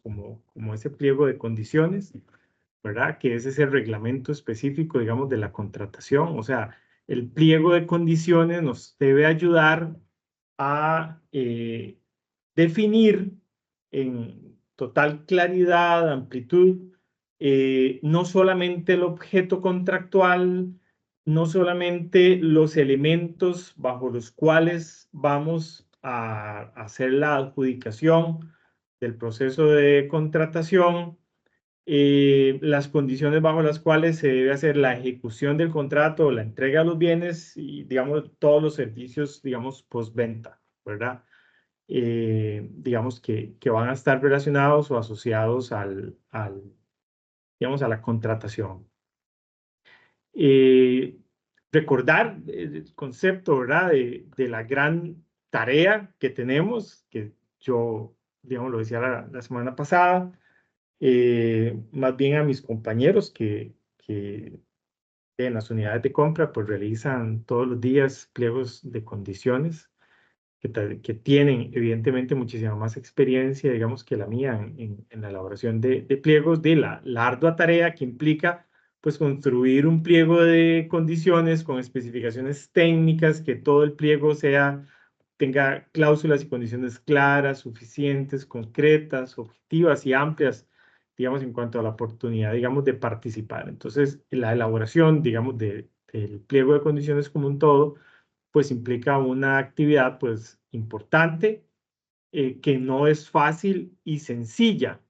como ese pliego de condiciones, ¿verdad? Que ese es el reglamento específico, digamos, de la contratación. O sea, el pliego de condiciones nos debe ayudar a definir en total claridad, amplitud, no solamente el objeto contractual, no solamente los elementos bajo los cuales vamos a hacer la adjudicación del proceso de contratación, las condiciones bajo las cuales se debe hacer la ejecución del contrato o la entrega de los bienes y, digamos, todos los servicios, digamos, postventa, ¿verdad? Digamos que van a estar relacionados o asociados digamos, a la contratación. Recordar el concepto, ¿verdad? De la gran tarea que tenemos, que yo, digamos, lo decía la semana pasada, más bien a mis compañeros que en las unidades de compra pues realizan todos los días pliegos de condiciones que tienen evidentemente muchísima más experiencia, digamos, que la mía en la elaboración de pliegos, de la ardua tarea que implica pues construir un pliego de condiciones con especificaciones técnicas, que todo el pliego tenga cláusulas y condiciones claras, suficientes, concretas, objetivas y amplias, digamos, en cuanto a la oportunidad, digamos, de participar. Entonces, la elaboración, digamos, del pliego de condiciones como un todo, pues implica una actividad, pues, importante, que no es fácil y sencilla.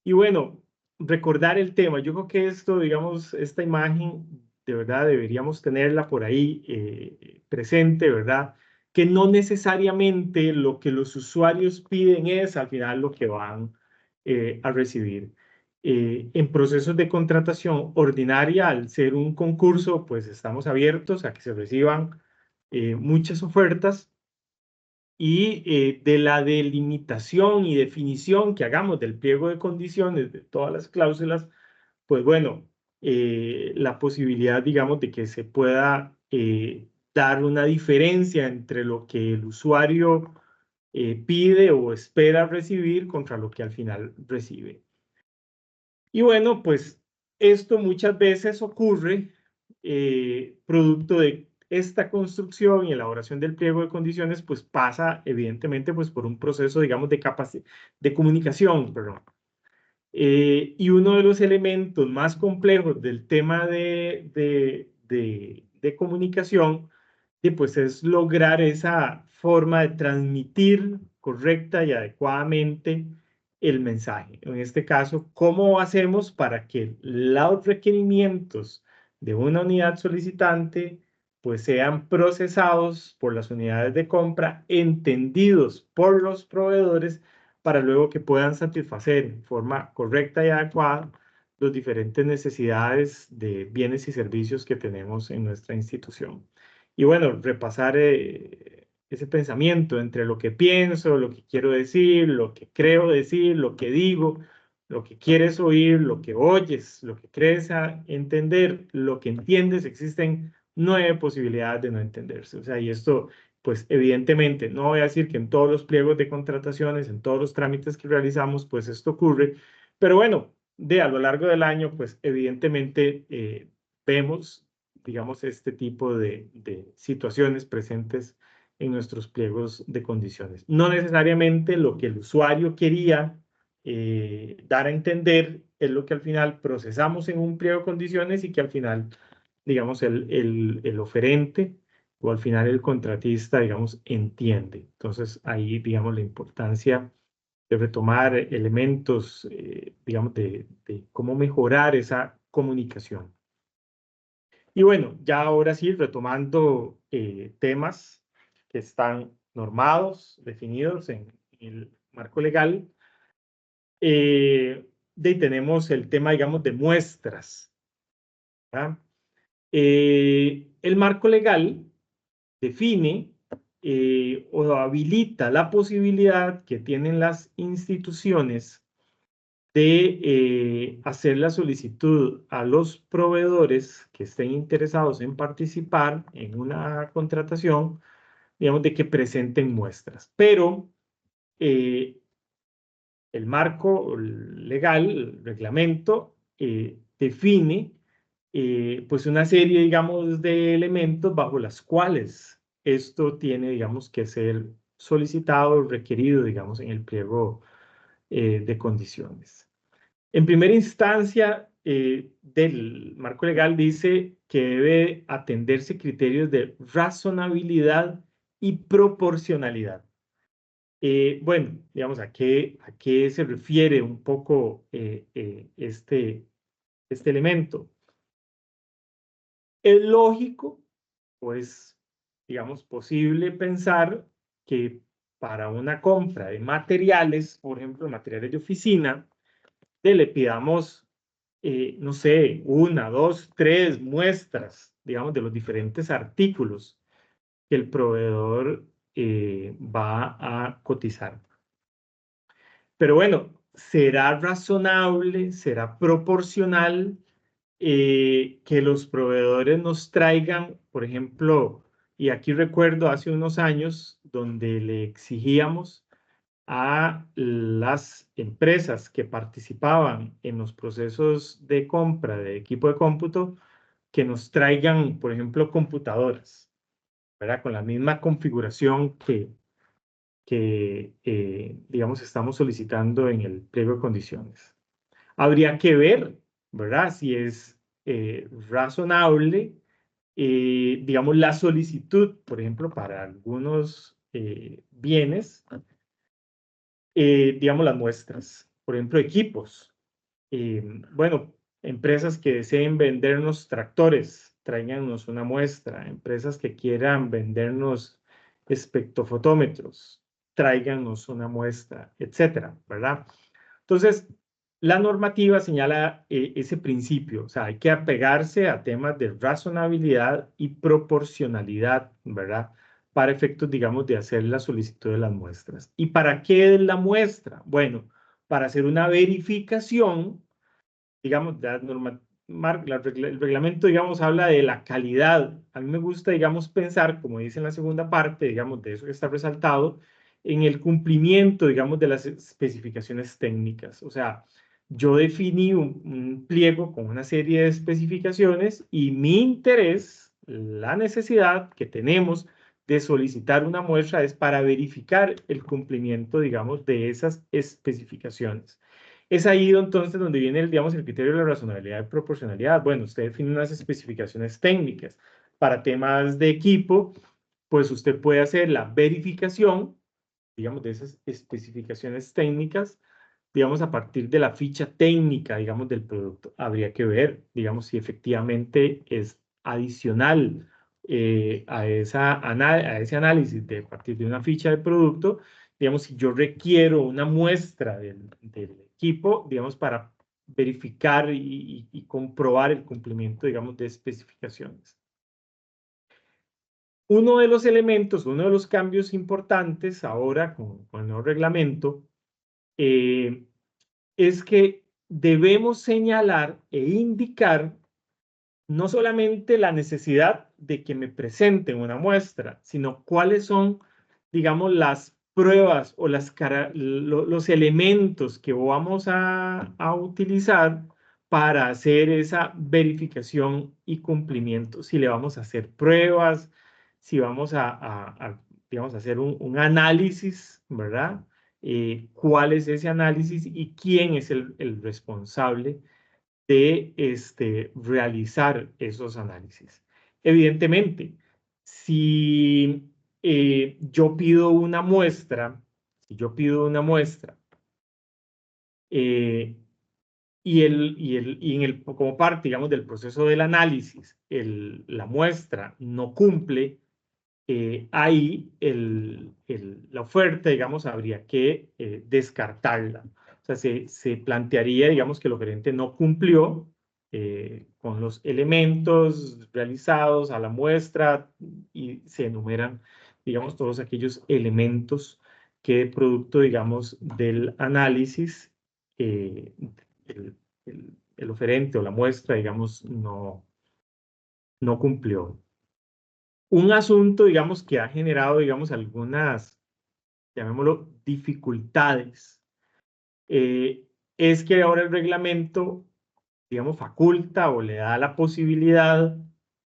Y bueno, recordar el tema. Yo creo que esto, digamos, esta imagen, de verdad deberíamos tenerla por ahí presente, ¿verdad? Que no necesariamente lo que los usuarios piden es al final lo que van a recibir. En procesos de contratación ordinaria, al ser un concurso, pues estamos abiertos a que se reciban muchas ofertas y de la delimitación y definición que hagamos del pliego de condiciones de todas las cláusulas, pues bueno, la posibilidad, digamos, de que se pueda dar una diferencia entre lo que el usuario pide o espera recibir contra lo que al final recibe. Y bueno, pues esto muchas veces ocurre producto de esta construcción y elaboración del pliego de condiciones, pues pasa evidentemente pues por un proceso, digamos, de comunicación, perdón. Y uno de los elementos más complejos del tema de comunicación, pues es lograr esa forma de transmitir correcta y adecuadamente el mensaje. En este caso, ¿cómo hacemos para que los requerimientos de una unidad solicitante pues sean procesados por las unidades de compra, entendidos por los proveedores, para luego que puedan satisfacer en forma correcta y adecuada las diferentes necesidades de bienes y servicios que tenemos en nuestra institución? Y bueno, repasar ese pensamiento entre lo que pienso, lo que quiero decir, lo que creo decir, lo que digo, lo que quieres oír, lo que oyes, lo que crees entender, lo que entiendes. Existen 9 posibilidades de no entenderse. O sea, y esto, pues evidentemente, no voy a decir que en todos los pliegos de contrataciones, en todos los trámites que realizamos, pues esto ocurre, pero bueno, a lo largo del año, pues evidentemente vemos, digamos, este tipo de situaciones presentes en nuestros pliegos de condiciones. No necesariamente lo que el usuario quería dar a entender es lo que al final procesamos en un pliego de condiciones y que al final, digamos, el oferente o al final el contratista, digamos, entiende. Entonces, ahí, digamos, la importancia de retomar elementos, digamos, de cómo mejorar esa comunicación. Y bueno, ya ahora sí, retomando temas que están normados, definidos en el marco legal, tenemos el tema, digamos, de muestras, ¿verdad? El marco legal define o habilita la posibilidad que tienen las instituciones de hacer la solicitud a los proveedores que estén interesados en participar en una contratación, digamos, de que presenten muestras. Pero el marco legal, el reglamento, define pues una serie, digamos, de elementos bajo las cuales esto tiene, digamos, que ser solicitado, requerido, digamos, en el pliego de condiciones. En primera instancia, del marco legal dice que debe atenderse criterios de razonabilidad y proporcionalidad. Bueno, digamos, a qué se refiere un poco este elemento? Es lógico, pues, digamos, posible pensar que para una compra de materiales, por ejemplo, materiales de oficina, le pidamos, no sé, una, dos, tres muestras, digamos, de los diferentes artículos que el proveedor va a cotizar. Pero bueno, ¿será razonable, será proporcional que los proveedores nos traigan, por ejemplo, y aquí recuerdo hace unos años donde le exigíamos a las empresas que participaban en los procesos de compra de equipo de cómputo que nos traigan, por ejemplo, computadoras, ¿verdad? Con la misma configuración que digamos, estamos solicitando en el pliego de condiciones. Habría que ver, ¿verdad? Si es razonable, digamos, la solicitud, por ejemplo, para algunos bienes, digamos, las muestras, por ejemplo, equipos. Bueno, empresas que deseen vendernos tractores, tráiganos una muestra. Empresas que quieran vendernos espectrofotómetros, tráiganos una muestra, etcétera, ¿verdad? Entonces, la normativa señala ese principio, o sea, hay que apegarse a temas de razonabilidad y proporcionalidad, ¿verdad? Para efectos, digamos, de hacer la solicitud de las muestras. ¿Y para qué es la muestra? Bueno, para hacer una verificación, digamos, el reglamento, digamos, habla de la calidad. A mí me gusta, digamos, pensar, como dice en la segunda parte, digamos, de eso que está resaltado, en el cumplimiento, digamos, de las especificaciones técnicas. O sea, yo definí un pliego con una serie de especificaciones y mi interés, la necesidad que tenemos de solicitar una muestra es para verificar el cumplimiento, digamos, de esas especificaciones. Es ahí entonces donde viene, digamos, el criterio de la razonabilidad y proporcionalidad. Bueno, usted define unas especificaciones técnicas. Para temas de equipo, pues usted puede hacer la verificación, digamos, de esas especificaciones técnicas, digamos, a partir de la ficha técnica, digamos, del producto. Habría que ver, digamos, si efectivamente es adicional a ese análisis de a partir de una ficha de producto, digamos, si yo requiero una muestra del equipo, digamos, para verificar y comprobar el cumplimiento, digamos, de especificaciones. Uno de los elementos, uno de los cambios importantes ahora con el nuevo reglamento, eh, es que debemos señalar e indicar no solamente la necesidad de que me presenten una muestra, sino cuáles son, digamos, las pruebas o los elementos que vamos a utilizar para hacer esa verificación y cumplimiento. Si le vamos a hacer pruebas, si vamos digamos, a hacer un análisis, ¿verdad? ¿Cuál es ese análisis y quién es el responsable de realizar esos análisis? Evidentemente, si yo pido una muestra, si yo pido una muestra eh, como parte, digamos, del proceso del análisis, la muestra no cumple, ahí la oferta, digamos, habría que descartarla. O sea, se plantearía, digamos, que el oferente no cumplió con los elementos realizados a la muestra y se enumeran, digamos, todos aquellos elementos que producto, digamos, del análisis, el, el oferente o la muestra, digamos, no cumplió. Un asunto, digamos, que ha generado, digamos, algunas, llamémoslo, dificultades, es que ahora el reglamento, digamos, faculta o le da la posibilidad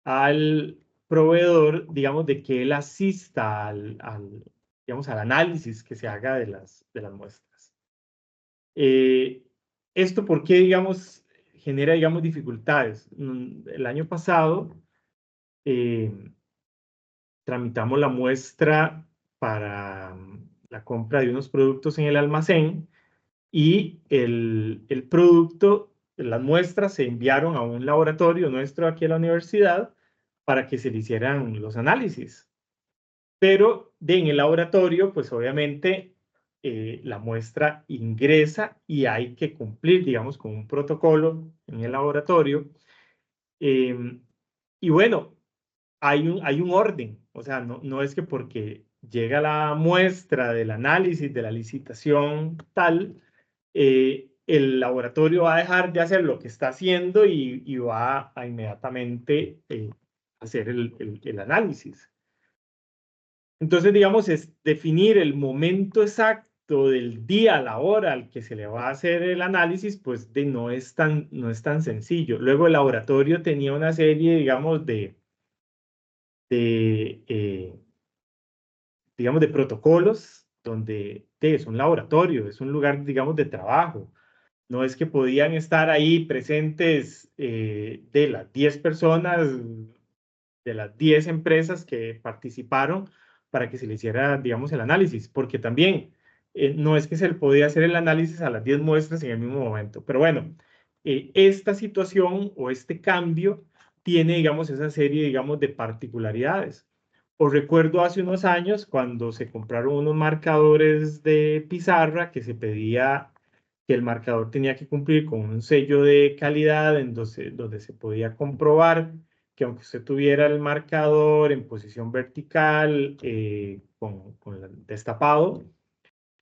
al proveedor, digamos, de que él asista digamos, al análisis que se haga de las muestras. Esto, ¿por qué, digamos, genera, digamos, dificultades? El año pasado tramitamos la muestra para la compra de unos productos en el almacén y el producto, las muestras se enviaron a un laboratorio nuestro aquí en la universidad para que se le hicieran los análisis. Pero en el laboratorio, pues obviamente la muestra ingresa y hay que cumplir, digamos, con un protocolo en el laboratorio. Y bueno, hay un orden, o sea, no es que porque llega la muestra del análisis de la licitación tal, el laboratorio va a dejar de hacer lo que está haciendo y va a inmediatamente hacer el análisis. Entonces, digamos, es definir el momento exacto del día, la hora al que se le va a hacer el análisis, pues no es tan sencillo. Luego el laboratorio tenía una serie, digamos, de digamos, de protocolos donde es un laboratorio, es un lugar, digamos, de trabajo. No es que podían estar ahí presentes de las 10 personas, de las 10 empresas que participaron para que se le hiciera, digamos, el análisis, porque también no es que se le podía hacer el análisis a las 10 muestras en el mismo momento. Pero bueno, esta situación o este cambio tiene, digamos, esa serie, digamos, de particularidades. Os recuerdo hace unos años cuando se compraron unos marcadores de pizarra que se pedía que el marcador tenía que cumplir con un sello de calidad en donde se podía comprobar que aunque usted tuviera el marcador en posición vertical con el destapado,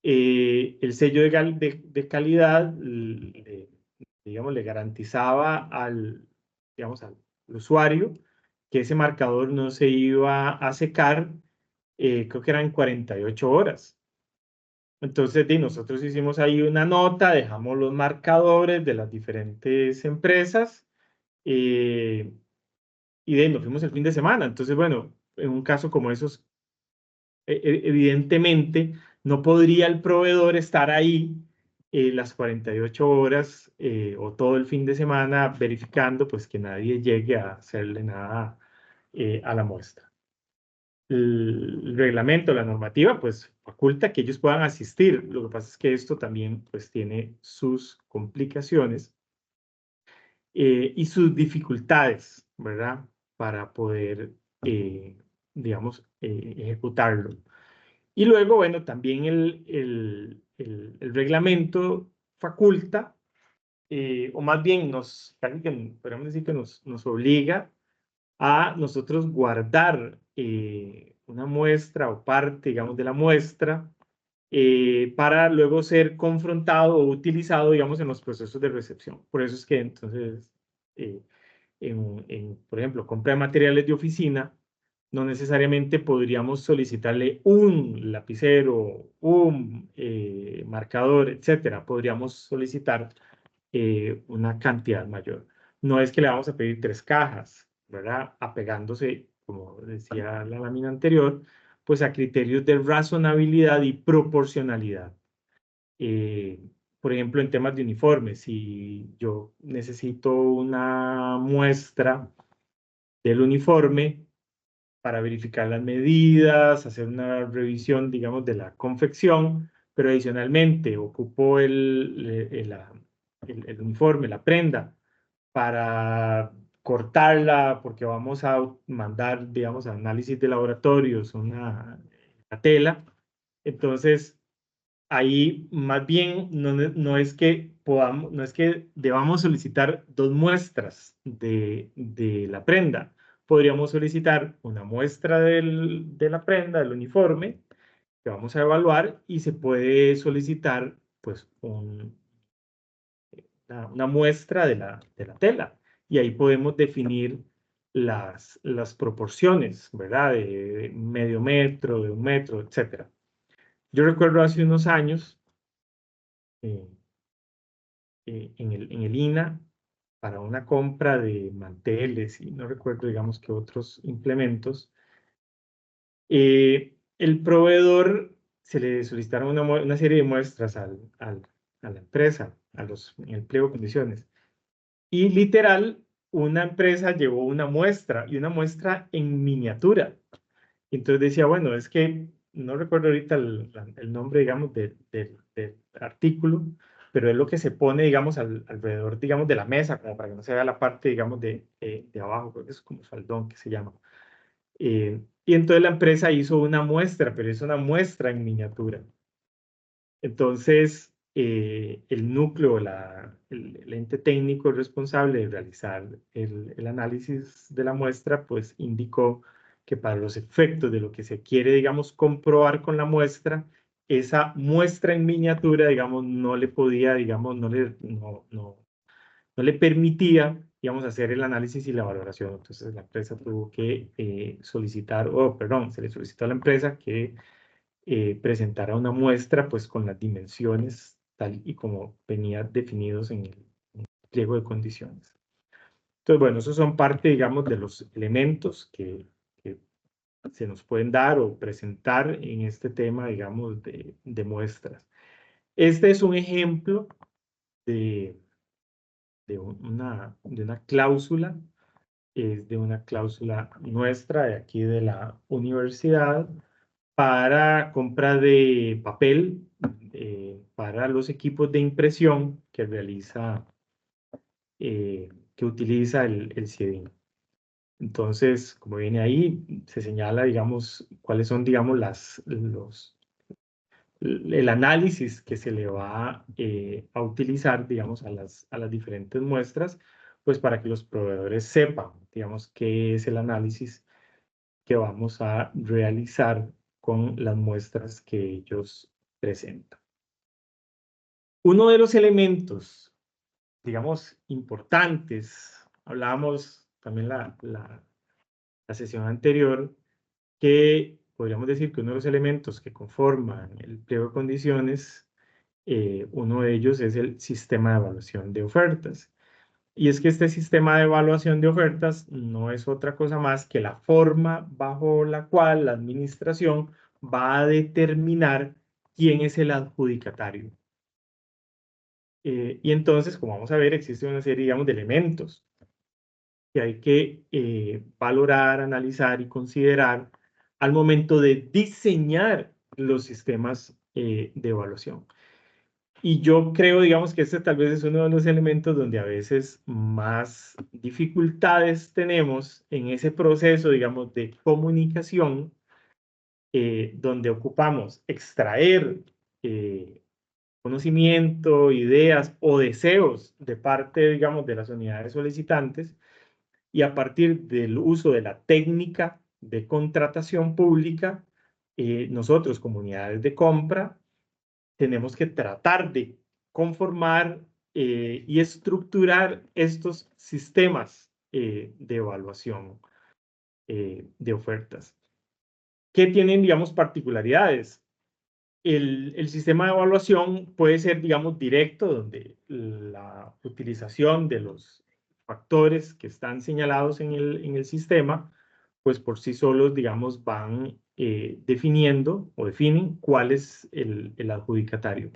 el sello de calidad digamos, le garantizaba digamos, al usuario que ese marcador no se iba a secar, creo que eran 48 horas. Entonces, nosotros hicimos ahí una nota, dejamos los marcadores de las diferentes empresas y nos fuimos el fin de semana. Entonces, bueno, en un caso como esos, evidentemente no podría el proveedor estar ahí las 48 horas o todo el fin de semana verificando pues que nadie llegue a hacerle nada a la muestra. El reglamento, la normativa, pues faculta que ellos puedan asistir. Lo que pasa es que esto también pues tiene sus complicaciones y sus dificultades, ¿verdad? Para poder, digamos, ejecutarlo. Y luego, bueno, también el reglamento faculta, o más bien casi que podríamos decir que nos obliga a nosotros guardar una muestra o parte, digamos, de la muestra para luego ser confrontado o utilizado, digamos, en los procesos de recepción. Por eso es que entonces, eh, por ejemplo, compra de materiales de oficina, no necesariamente podríamos solicitarle un lapicero, un marcador, etcétera. Podríamos solicitar una cantidad mayor. No es que le vamos a pedir 3 cajas, ¿verdad? Apegándose, como decía la lámina anterior, pues a criterios de razonabilidad y proporcionalidad. Por ejemplo, en temas de uniformes, si yo necesito una muestra del uniforme para verificar las medidas, hacer una revisión, digamos, de la confección, pero adicionalmente ocupo el uniforme, la prenda, para cortarla, porque vamos a mandar, digamos, a análisis de laboratorios una tela. Entonces, ahí más bien no es que no es que debamos solicitar 2 muestras de la prenda. Podríamos solicitar una muestra de la prenda, del uniforme, que vamos a evaluar, y se puede solicitar pues una muestra de la tela. Y ahí podemos definir las proporciones, ¿verdad? De medio metro, de 1 metro, etc. Yo recuerdo hace unos años, en el INAH para una compra de manteles y no recuerdo, digamos, que otros implementos. El proveedor se le solicitaron una serie de muestras a la empresa, en el pliego de condiciones. Y literal, una empresa llevó una muestra y una muestra en miniatura. Entonces decía, bueno, es que no recuerdo ahorita el nombre, digamos, del artículo, pero es lo que se pone, digamos, alrededor, digamos, de la mesa, como para que no se vea la parte, digamos, de abajo, creo que es como faldón que se llama. Y entonces la empresa hizo una muestra, pero es una muestra en miniatura. Entonces, el núcleo, el ente técnico responsable de realizar el análisis de la muestra, pues indicó que para los efectos de lo que se quiere, digamos, comprobar con la muestra, esa muestra en miniatura, digamos, no le podía, digamos, no le permitía, digamos, hacer el análisis y la valoración. Entonces, la empresa tuvo que solicitar, perdón, se le solicitó a la empresa que presentara una muestra, pues, con las dimensiones tal y como venía definidos en el pliego de condiciones. Entonces, bueno, esos son parte, digamos, de los elementos que se nos pueden dar o presentar en este tema, digamos, de muestras. Este es un ejemplo de una cláusula, es de una cláusula nuestra de aquí de la universidad para compra de papel para los equipos de impresión que que utiliza el CIEDIN. Entonces, como viene ahí, se señala, digamos, cuáles son, digamos, el análisis que se le va a utilizar, digamos, a las diferentes muestras, pues para que los proveedores sepan, digamos, qué es el análisis que vamos a realizar con las muestras que ellos presentan. Uno de los elementos, digamos, importantes, hablábamos también la sesión anterior, que podríamos decir que uno de los elementos que conforman el pliego de condiciones, uno de ellos es el sistema de evaluación de ofertas. Y es que este sistema de evaluación de ofertas no es otra cosa más que la forma bajo la cual la administración va a determinar quién es el adjudicatario. Y entonces, como vamos a ver, existe una serie, digamos, de elementos que hay que valorar, analizar y considerar al momento de diseñar los sistemas de evaluación. Y yo creo, digamos, que este tal vez es uno de los elementos donde a veces más dificultades tenemos en ese proceso, digamos, de comunicación, donde ocupamos extraer conocimiento, ideas o deseos de parte, digamos, de las unidades solicitantes, y a partir del uso de la técnica de contratación pública, nosotros, como unidades de compra, tenemos que tratar de conformar y estructurar estos sistemas de evaluación de ofertas, que tienen, digamos, particularidades. El sistema de evaluación puede ser, digamos, directo, donde la utilización de los factores que están señalados en el sistema, pues por sí solos, digamos, van definiendo o definen cuál es el adjudicatario.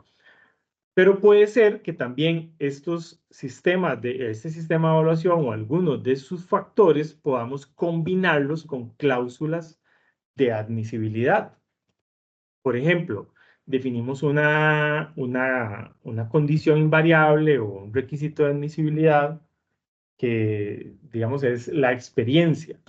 Pero puede ser que también este sistema de evaluación o algunos de sus factores podamos combinarlos con cláusulas de admisibilidad. Por ejemplo, definimos una condición invariable o un requisito de admisibilidad que, digamos, es la experiencia.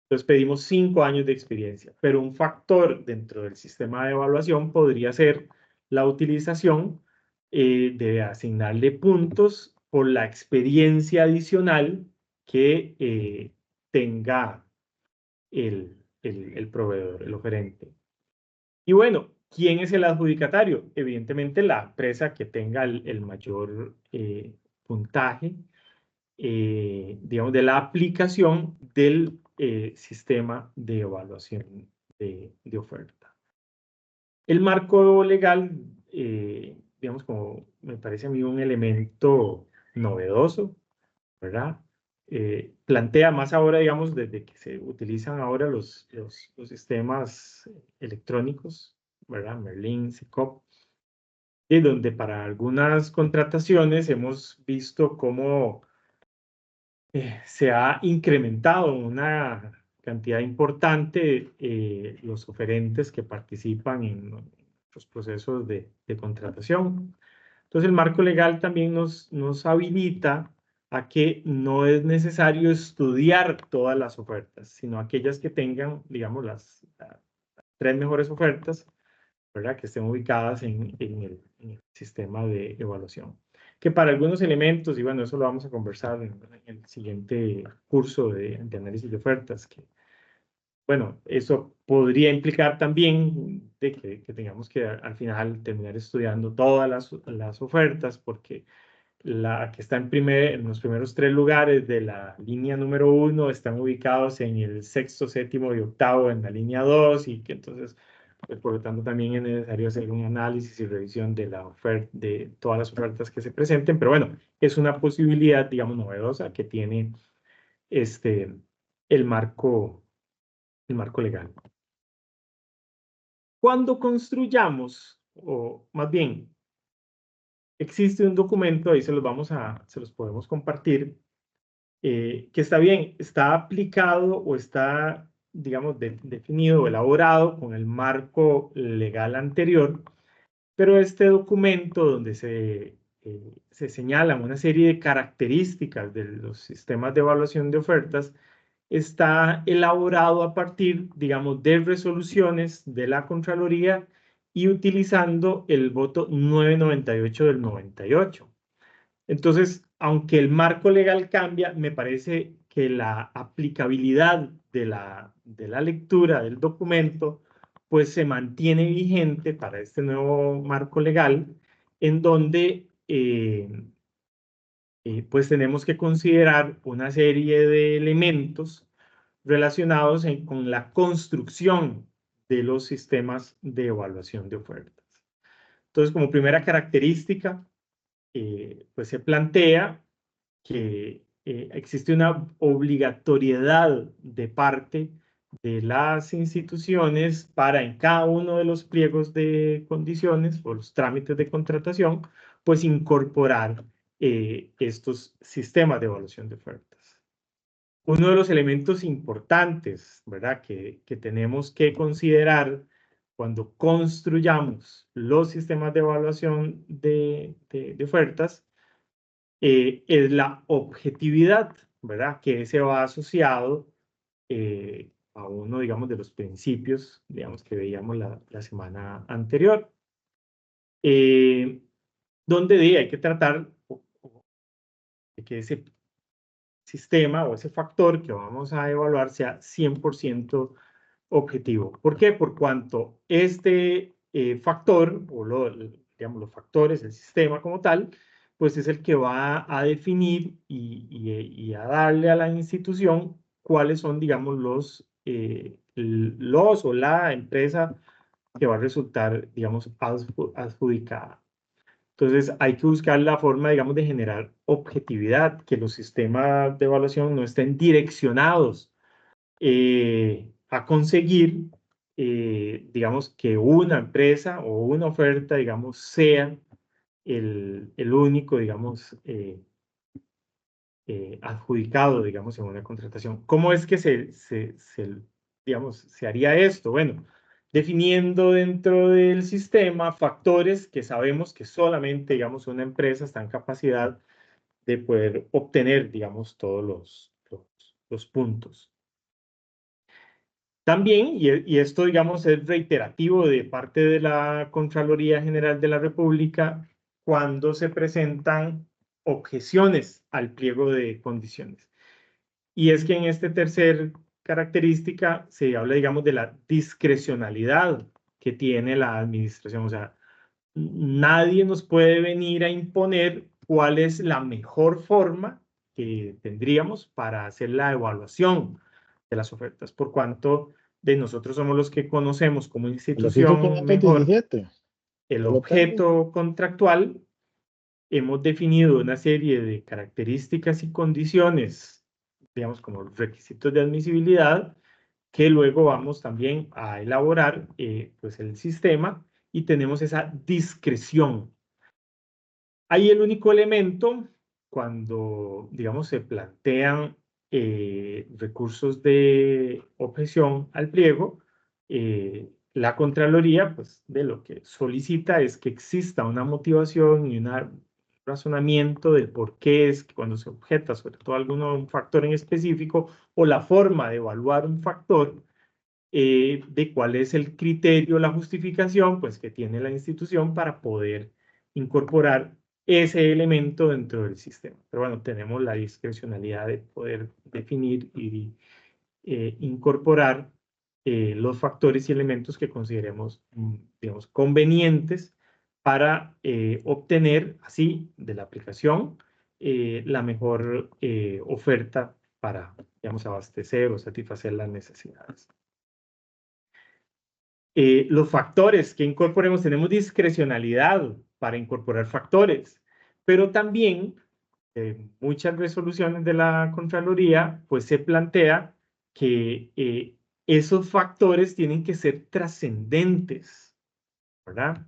Entonces pedimos 5 años de experiencia, pero un factor dentro del sistema de evaluación podría ser la utilización de asignarle puntos por la experiencia adicional que tenga el proveedor, el oferente. Y bueno, ¿quién es el adjudicatario? Evidentemente la empresa que tenga el mayor puntaje, digamos, de la aplicación del sistema de evaluación de oferta. El marco legal, digamos, como me parece a mí un elemento novedoso, ¿verdad? Plantea más ahora, digamos, desde que se utilizan ahora los sistemas electrónicos, ¿verdad? Merlin, SECOP, y donde para algunas contrataciones hemos visto cómo se ha incrementado una cantidad importante los oferentes que participan en los procesos de contratación. Entonces, el marco legal también nos habilita a que no es necesario estudiar todas las ofertas, sino aquellas que tengan, digamos, las 3 mejores ofertas, ¿verdad? Que estén ubicadas en el sistema de evaluación. Que para algunos elementos, y bueno, eso lo vamos a conversar en el siguiente curso de análisis de ofertas, que bueno, eso podría implicar también de que tengamos que al final terminar estudiando todas las ofertas, porque la que está en los primeros 3 lugares de la línea número 1 están ubicados en el sexto, séptimo y octavo en la línea 2, y que entonces, pues, por lo tanto, también es necesario hacer un análisis y revisión de la oferta, de todas las ofertas que se presenten, pero bueno, es una posibilidad, digamos, novedosa que tiene este, el marco legal. Cuando construyamos, o más bien, existe un documento, ahí se los podemos compartir, que está bien, está aplicado o está, digamos, definido o elaborado con el marco legal anterior, pero este documento donde se señalan una serie de características de los sistemas de evaluación de ofertas, está elaborado a partir, digamos, de resoluciones de la Contraloría y utilizando el voto 998 del 98. Entonces, aunque el marco legal cambia, me parece que la aplicabilidad de la lectura del documento pues se mantiene vigente para este nuevo marco legal, en donde pues tenemos que considerar una serie de elementos relacionados con la construcción de los sistemas de evaluación de ofertas. Entonces, como primera característica, pues se plantea que existe una obligatoriedad de parte de las instituciones para en cada uno de los pliegos de condiciones o los trámites de contratación, pues incorporar estos sistemas de evaluación de ofertas. Uno de los elementos importantes, ¿verdad?, que tenemos que considerar cuando construyamos los sistemas de evaluación de ofertas es la objetividad, ¿verdad?, que ese va asociado a uno, digamos, de los principios, digamos, que veíamos la semana anterior, donde hay que tratar de que ese sistema o ese factor que vamos a evaluar sea 100% objetivo. ¿Por qué? Por cuanto este factor, o digamos, los factores, el sistema como tal, pues es el que va a definir y a darle a la institución cuáles son, digamos, los o la empresa que va a resultar, digamos, adjudicada. Entonces, hay que buscar la forma, digamos, de generar objetividad, que los sistemas de evaluación no estén direccionados a conseguir, digamos, que una empresa o una oferta, digamos, sea el único, digamos, adjudicado, digamos, en una contratación. ¿Cómo es que digamos, se haría esto? Bueno, definiendo dentro del sistema factores que sabemos que solamente, digamos, una empresa está en capacidad de poder obtener, digamos, todos los puntos. También, y esto, digamos, es reiterativo de parte de la Contraloría General de la República, cuando se presentan objeciones al pliego de condiciones. Y es que en esta tercera característica se habla, digamos, de la discrecionalidad que tiene la administración. O sea, nadie nos puede venir a imponer cuál es la mejor forma que tendríamos para hacer la evaluación de las ofertas, por cuanto de nosotros somos los que conocemos como El oficio institución mejor 517, el yo lo tengo. objeto contractual hemos definido una serie de características y condiciones, digamos, como requisitos de admisibilidad, que luego vamos también a elaborar pues el sistema y tenemos esa discreción. Ahí el único elemento, cuando, digamos, se plantean recursos de objeción al pliego, la Contraloría, pues, de lo que solicita es que exista una motivación y un razonamiento del por qué es que cuando se objeta, sobre todo un factor en específico, o la forma de evaluar un factor, de cuál es el criterio, la justificación, pues, que tiene la institución para poder incorporar ese elemento dentro del sistema. Pero bueno, tenemos la discrecionalidad de poder definir y incorporar los factores y elementos que consideremos, digamos, convenientes para obtener así de la aplicación la mejor oferta para, digamos, abastecer o satisfacer las necesidades. Los factores que incorporemos, tenemos discrecionalidad para incorporar factores, pero también muchas resoluciones de la Contraloría, pues se plantea que esos factores tienen que ser trascendentes, ¿verdad?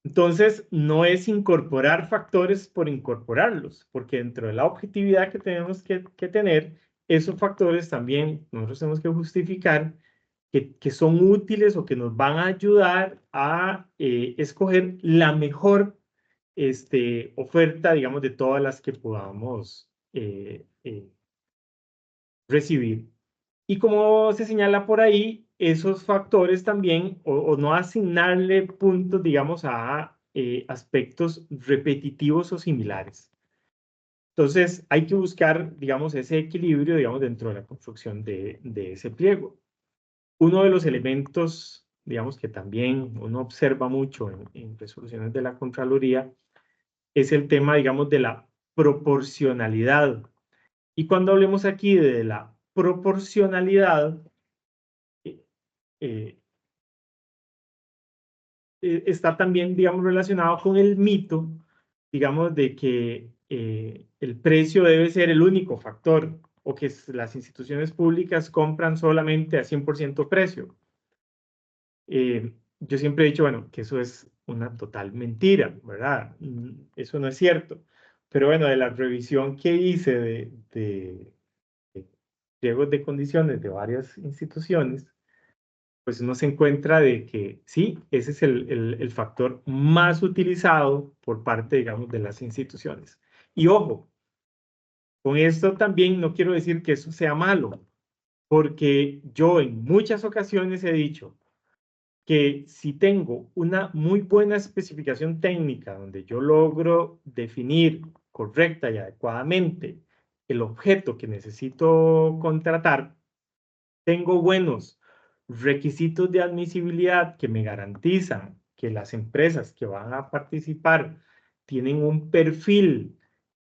Entonces, no es incorporar factores por incorporarlos, porque dentro de la objetividad que tenemos que tener, esos factores también nosotros tenemos que justificar que son útiles o que nos van a ayudar a escoger la mejor oferta, digamos, de todas las que podamos recibir. Y como se señala por ahí, esos factores también, o no asignarle puntos, digamos, a aspectos repetitivos o similares. Entonces, hay que buscar, digamos, ese equilibrio, digamos, dentro de la construcción de ese pliego. Uno de los elementos, digamos, que también uno observa mucho en resoluciones de la Contraloría es el tema, digamos, de la proporcionalidad. Y cuando hablemos aquí de la proporcionalidad, eh, está también, digamos, relacionado con el mito, digamos, de que el precio debe ser el único factor o que las instituciones públicas compran solamente a 100% precio. Yo siempre he dicho, bueno, que eso es una total mentira, ¿verdad? Eso no es cierto. Pero bueno, de la revisión que hice de pliegos de condiciones de varias instituciones, pues uno se encuentra de que sí, ese es el factor más utilizado por parte, digamos, de las instituciones. Y ojo, con esto también no quiero decir que eso sea malo, porque yo en muchas ocasiones he dicho que si tengo una muy buena especificación técnica donde yo logro definir correcta y adecuadamente el objeto que necesito contratar, tengo buenos requisitos de admisibilidad que me garantizan que las empresas que van a participar tienen un perfil,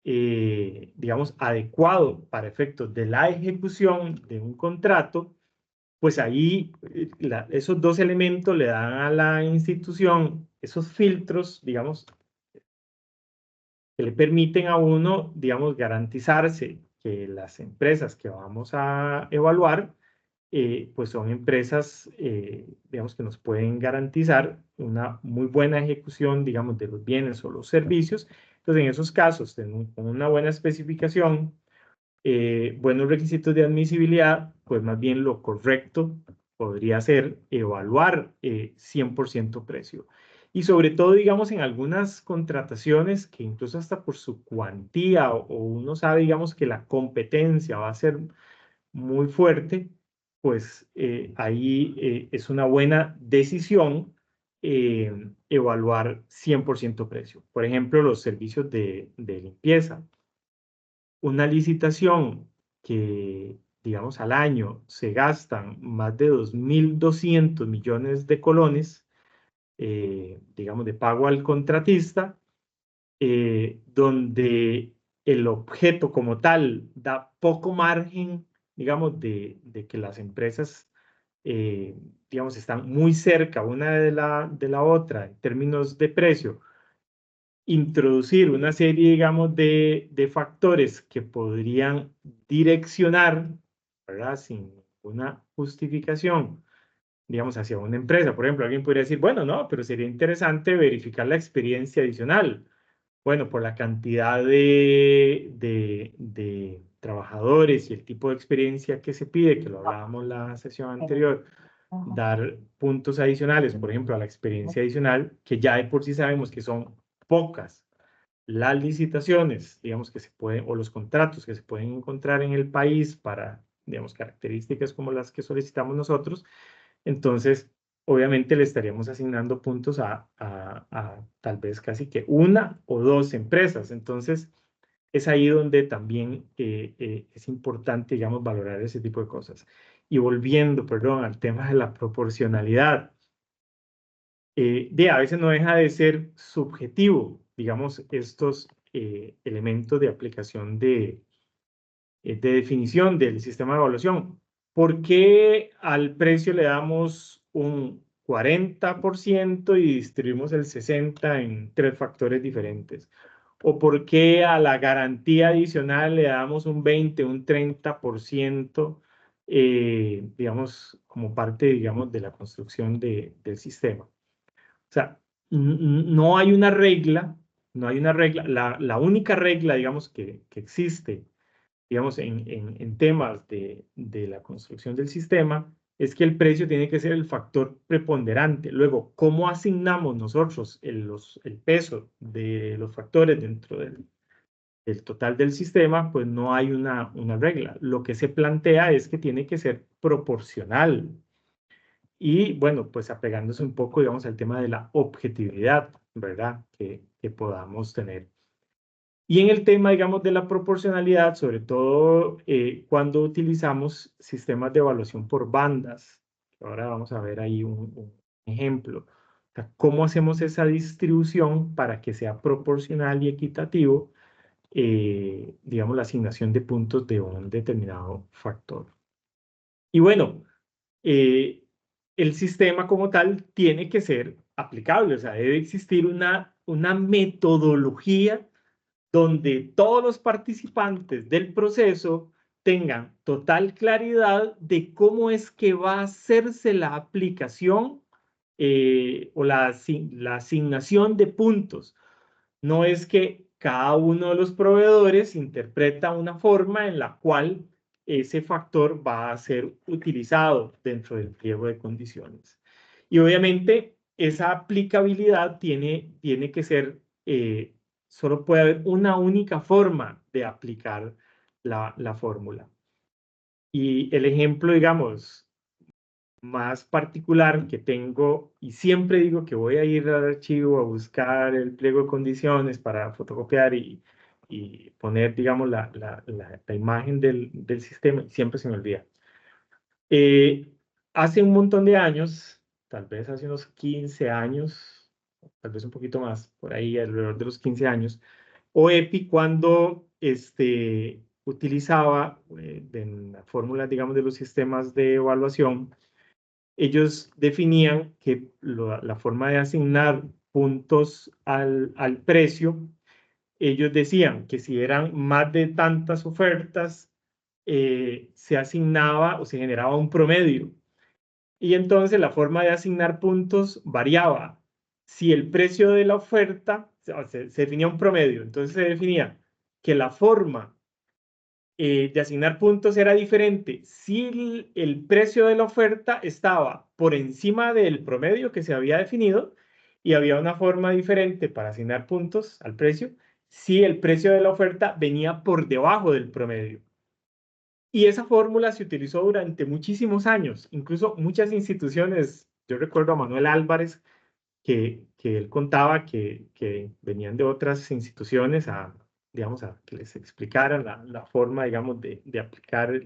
digamos, adecuado para efectos de la ejecución de un contrato, pues ahí esos dos elementos le dan a la institución esos filtros, digamos, que le permiten a uno, digamos, garantizarse que las empresas que vamos a evaluar pues son empresas, digamos, que nos pueden garantizar una muy buena ejecución, digamos, de los bienes o los servicios. Entonces, en esos casos, con una buena especificación, buenos requisitos de admisibilidad, pues más bien lo correcto podría ser evaluar 100% precio. Y sobre todo, digamos, en algunas contrataciones que incluso hasta por su cuantía o uno sabe, digamos, que la competencia va a ser muy fuerte, pues ahí es una buena decisión evaluar 100% precio. Por ejemplo, los servicios de limpieza. Una licitación que, digamos, al año se gastan más de 2.200 millones de colones, digamos, de pago al contratista, donde el objeto como tal da poco margen, digamos, de que las empresas digamos, están muy cerca una de la otra en términos de precio, introducir una serie, digamos, de factores que podrían direccionar, ¿verdad? Sin una justificación, digamos, hacia una empresa. Por ejemplo, alguien podría decir, bueno, no, pero sería interesante verificar la experiencia adicional. Bueno, por la cantidad de trabajadores y el tipo de experiencia que se pide, que lo hablábamos la sesión anterior, dar puntos adicionales, por ejemplo, a la experiencia adicional, que ya de por sí sabemos que son pocas las licitaciones, digamos, que se pueden, o los contratos que se pueden encontrar en el país para, digamos, características como las que solicitamos nosotros, entonces, obviamente le estaríamos asignando puntos a tal vez casi que una o dos empresas. Entonces, es ahí donde también es importante, digamos, valorar ese tipo de cosas. Y volviendo, perdón, al tema de la proporcionalidad, a veces no deja de ser subjetivo, digamos, estos elementos de aplicación de definición del sistema de evaluación. ¿Por qué al precio le damos un 40% y distribuimos el 60% en tres factores diferentes? ¿O por qué a la garantía adicional le damos un 20, un 30%, digamos, como parte, digamos, de la construcción del sistema? O sea, no hay una regla, no hay una regla. La única regla, digamos, que existe, digamos, en temas de la construcción del sistema, es que el precio tiene que ser el factor preponderante. Luego, ¿cómo asignamos nosotros el peso de los factores dentro del total del sistema? Pues no hay una regla. Lo que se plantea es que tiene que ser proporcional. Y bueno, pues apegándose un poco, digamos, al tema de la objetividad, ¿verdad? Que podamos tener. Y en el tema, digamos, de la proporcionalidad, sobre todo cuando utilizamos sistemas de evaluación por bandas. Ahora vamos a ver ahí un ejemplo. O sea, ¿cómo hacemos esa distribución para que sea proporcional y equitativo, digamos, la asignación de puntos de un determinado factor? Y bueno, eh, el sistema como tal tiene que ser aplicable, o sea, debe existir una metodología donde todos los participantes del proceso tengan total claridad de cómo es que va a hacerse la aplicación o la asignación de puntos. No es que cada uno de los proveedores interpreta una forma en la cual ese factor va a ser utilizado dentro del pliego de condiciones. Y obviamente esa aplicabilidad tiene que ser, solo puede haber una única forma de aplicar la fórmula. Y el ejemplo, digamos, más particular que tengo, y siempre digo que voy a ir al archivo a buscar el pliego de condiciones para fotocopiar y poner, digamos, la imagen del sistema, y siempre se me olvida. Hace un montón de años, tal vez hace unos 15 años, tal vez un poquito más, por ahí alrededor de los 15 años, OEPI cuando utilizaba en la fórmula, digamos, de los sistemas de evaluación, ellos definían que la forma de asignar puntos al precio, ellos decían que si eran más de tantas ofertas, se asignaba o se generaba un promedio. Y entonces la forma de asignar puntos variaba. Si el precio de la oferta, se definía un promedio, entonces se definía que la forma de asignar puntos era diferente si el precio de la oferta estaba por encima del promedio que se había definido, y había una forma diferente para asignar puntos al precio si el precio de la oferta venía por debajo del promedio. Y esa fórmula se utilizó durante muchísimos años, incluso muchas instituciones. Yo recuerdo a Manuel Álvarez que él contaba que venían de otras instituciones digamos, a que les explicaran la forma, digamos, de aplicar.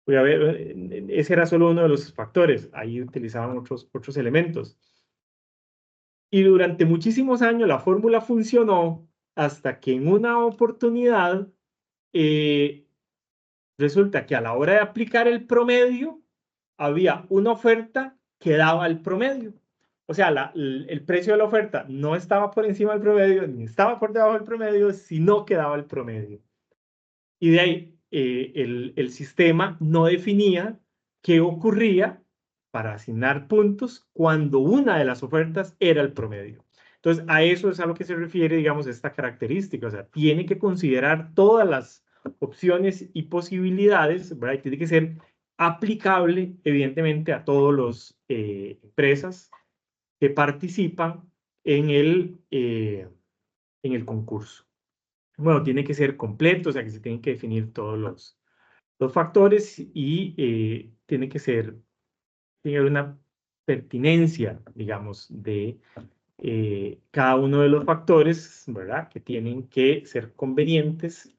Voy a ver, ese era solo uno de los factores, ahí utilizaban otros elementos. Y durante muchísimos años la fórmula funcionó hasta que en una oportunidad resulta que a la hora de aplicar el promedio, había una oferta que daba el promedio. O sea, el precio de la oferta no estaba por encima del promedio, ni estaba por debajo del promedio, sino que daba el promedio. Y de ahí el sistema no definía qué ocurría para asignar puntos cuando una de las ofertas era el promedio. Entonces, a eso es a lo que se refiere, digamos, esta característica. O sea, tiene que considerar todas las opciones y posibilidades, ¿verdad? Y tiene que ser aplicable, evidentemente, a todas las empresas que participan en el concurso. Bueno, tiene que ser completo, o sea que se tienen que definir todos los factores y tiene que tener una pertinencia, digamos, de cada uno de los factores, ¿verdad? Que tienen que ser convenientes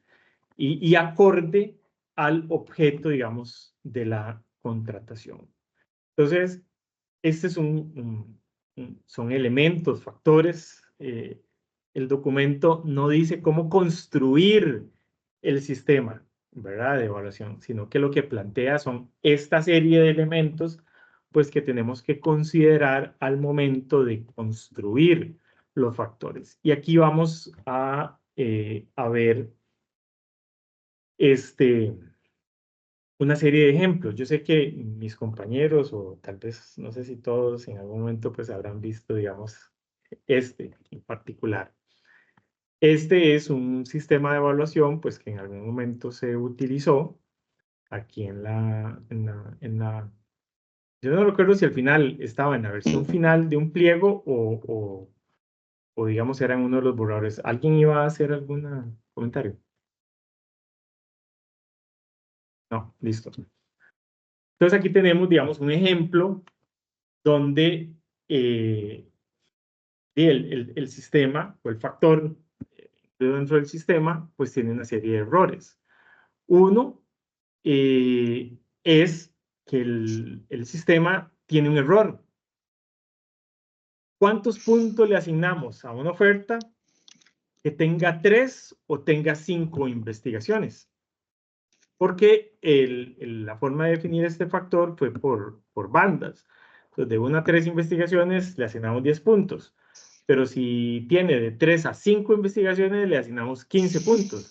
y acorde al objeto, digamos, de la contratación. Entonces, este es son elementos, factores. El documento no dice cómo construir el sistema, ¿verdad? De evaluación, sino que lo que plantea son esta serie de elementos, pues que tenemos que considerar al momento de construir los factores. Y aquí vamos a ver una serie de ejemplos. Yo sé que mis compañeros, o tal vez, no sé si todos en algún momento, pues habrán visto, digamos, este en particular. Este es un sistema de evaluación, pues que en algún momento se utilizó aquí yo no recuerdo si al final estaba en la versión final de un pliego o digamos era en uno de los borradores. ¿Alguien iba a hacer algún comentario? No, listo. Entonces aquí tenemos, digamos, un ejemplo donde el sistema o el factor dentro del sistema, pues tiene una serie de errores. Uno es que el sistema tiene un error. ¿Cuántos puntos le asignamos a una oferta que tenga 3 o tenga 5 investigaciones? Porque la forma de definir este factor fue por bandas. Entonces, de 1 a 3 investigaciones le asignamos 10 puntos. Pero si tiene de 3 a 5 investigaciones, le asignamos 15 puntos.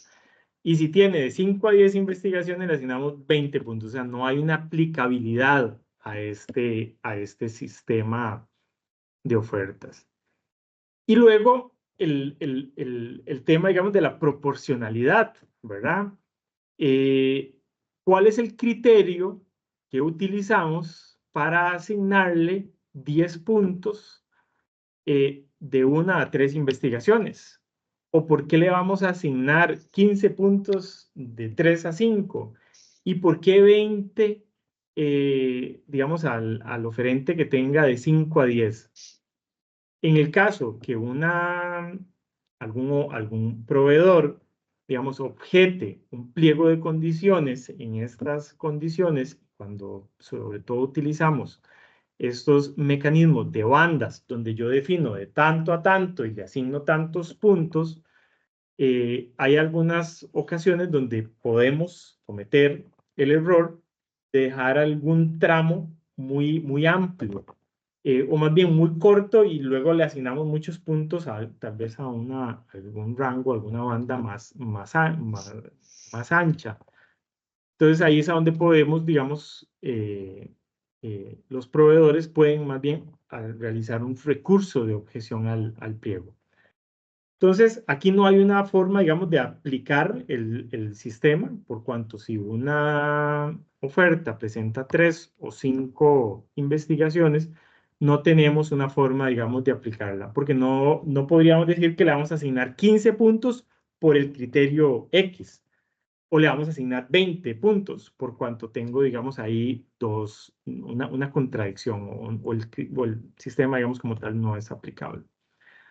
Y si tiene de 5 a 10 investigaciones, le asignamos 20 puntos. O sea, no hay una aplicabilidad a este sistema de ofertas. Y luego el tema, digamos, de la proporcionalidad, ¿verdad? ¿Cuál es el criterio que utilizamos para asignarle 10 puntos de 1 a 3 investigaciones? ¿O por qué le vamos a asignar 15 puntos de 3 a 5? ¿Y por qué 20, digamos, al oferente que tenga de 5 a 10? En el caso que algún proveedor, digamos, objete un pliego de condiciones en estas condiciones, cuando sobre todo utilizamos estos mecanismos de bandas, donde yo defino de tanto a tanto y le asigno tantos puntos, hay algunas ocasiones donde podemos cometer el error de dejar algún tramo muy amplio, o más bien muy corto, y luego le asignamos muchos puntos tal vez a algún rango, alguna banda más ancha. Entonces ahí es a donde podemos, digamos, los proveedores pueden más bien realizar un recurso de objeción al pliego. Entonces, aquí no hay una forma, digamos, de aplicar el sistema, por cuanto si una oferta presenta 3 o 5 investigaciones, no tenemos una forma, digamos, de aplicarla, porque no podríamos decir que le vamos a asignar 15 puntos por el criterio X, o le vamos a asignar 20 puntos, por cuanto tengo, digamos, ahí una contradicción, o el sistema, digamos, como tal, no es aplicable.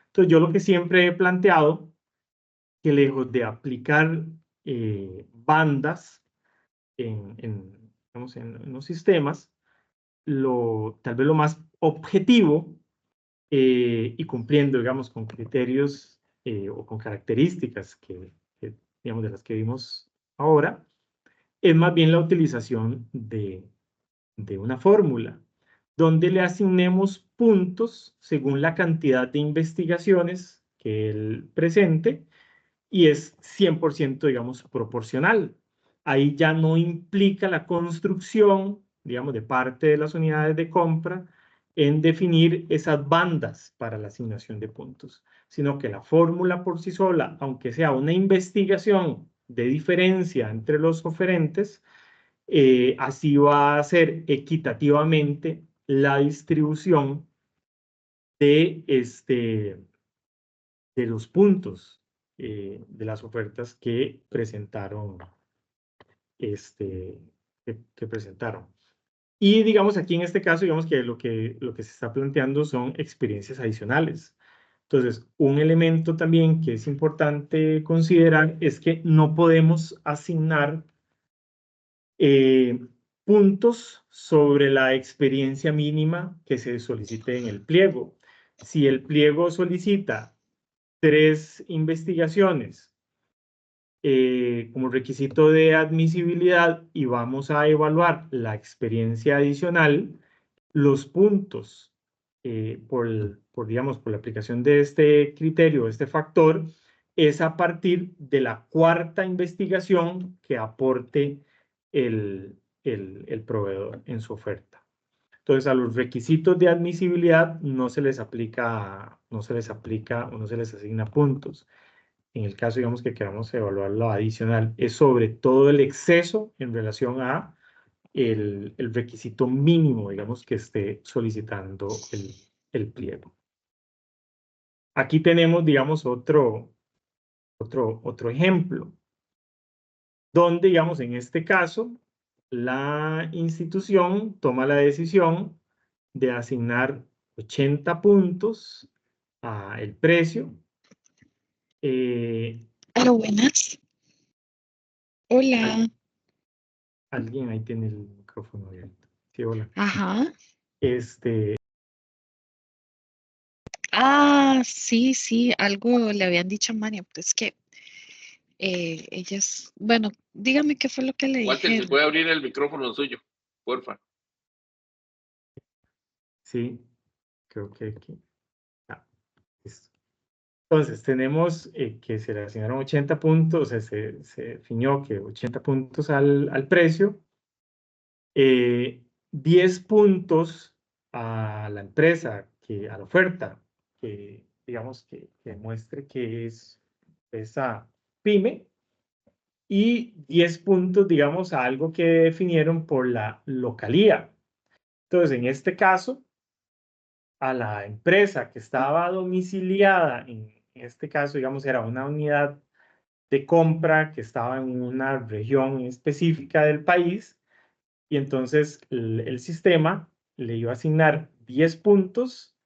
Entonces, yo lo que siempre he planteado, que lejos de aplicar bandas digamos, en los sistemas, tal vez lo más objetivo y cumpliendo, digamos, con criterios o con características digamos, de las que vimos ahora, es más bien la utilización de una fórmula, donde le asignemos puntos según la cantidad de investigaciones que él presente, y es 100%, digamos, proporcional. Ahí ya no implica la construcción, digamos, de parte de las unidades de compra en definir esas bandas para la asignación de puntos, sino que la fórmula por sí sola, aunque sea una investigación de diferencia entre los oferentes, así va a ser equitativamente la distribución de los puntos de las ofertas que presentaron. Que presentaron. Y digamos aquí en este caso, digamos que lo que se está planteando son experiencias adicionales. Entonces, un elemento también que es importante considerar es que no podemos asignar puntos sobre la experiencia mínima que se solicite en el pliego. Si el pliego solicita 3 investigaciones como requisito de admisibilidad y vamos a evaluar la experiencia adicional, los puntos digamos, por la aplicación de este criterio, este factor, es a partir de la 4ª investigación que aporte el proveedor en su oferta. Entonces, a los requisitos de admisibilidad no se les aplica o no se les asigna puntos. En el caso, digamos, que queramos evaluar lo adicional, es sobre todo el exceso en relación a el requisito mínimo, digamos, que esté solicitando el pliego. Aquí tenemos, digamos, otro ejemplo, donde, digamos, en este caso, la institución toma la decisión de asignar 80 puntos al precio. Hola, buenas. Hola. Alguien ahí tiene el micrófono abierto. Sí, hola. Ajá. Ah, sí, algo le habían dicho a María, pero es que ellas, bueno, dígame qué fue lo que le Walter, dijeron. ¿se puede abrir el micrófono suyo? Porfa. Sí, creo que aquí. Listo. Entonces, tenemos que se le asignaron 80 puntos, o sea, se definió que 80 puntos al precio, 10 puntos a la empresa, a la oferta, que digamos que demuestre que es esa pyme, y 10 puntos, digamos, a algo que definieron por la localía. Entonces, en este caso, a la empresa que estaba domiciliada, en este caso, digamos, era una unidad de compra que estaba en una región específica del país, y entonces el sistema le iba a asignar 10 puntos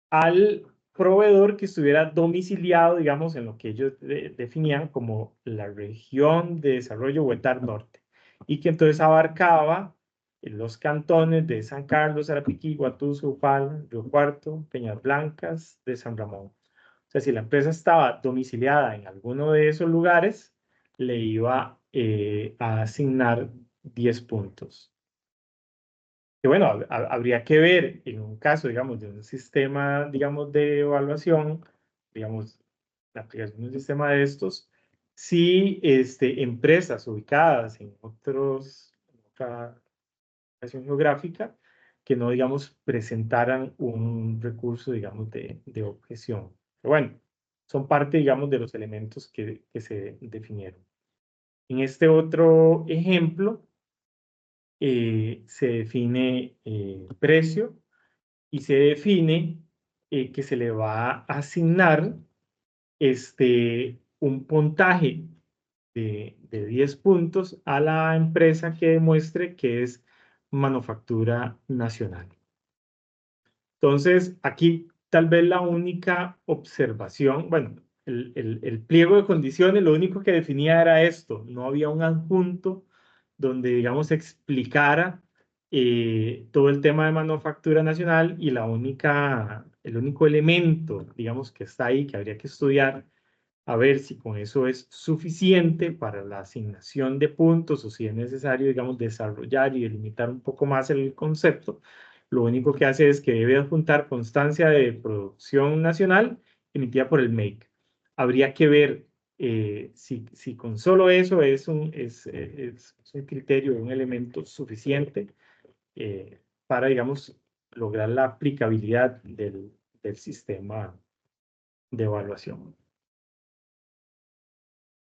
al proveedor que estuviera domiciliado, digamos, en lo que ellos definían como la región de desarrollo Huetar Norte, y que entonces abarcaba los cantones de San Carlos, Arapiquí, Guatuso, Upal, Río Cuarto, Peñas Blancas, de San Ramón. O sea, si la empresa estaba domiciliada en alguno de esos lugares, le iba a asignar 10 puntos. Que bueno, habría que ver en un caso, digamos, de un sistema, digamos, de evaluación, digamos, la aplicación de un sistema de estos, si empresas ubicadas en otra ubicación geográfica, que no, digamos, presentaran un recurso, digamos, de objeción. Pero bueno, son parte, digamos, de los elementos que se definieron. En este otro ejemplo, se define precio y se define que se le va a asignar un puntaje de 10 puntos a la empresa que demuestre que es manufactura nacional. Entonces, aquí tal vez la única observación, bueno, el pliego de condiciones, lo único que definía era esto, no había un adjunto donde, digamos, explicara todo el tema de manufactura nacional, y el único elemento, digamos, que está ahí, que habría que estudiar, a ver si con eso es suficiente para la asignación de puntos o si es necesario, digamos, desarrollar y delimitar un poco más el concepto. Lo único que hace es que debe adjuntar constancia de producción nacional emitida por el MEIC. Habría que ver si con solo eso es un criterio, un elemento suficiente para, digamos, lograr la aplicabilidad del sistema de evaluación.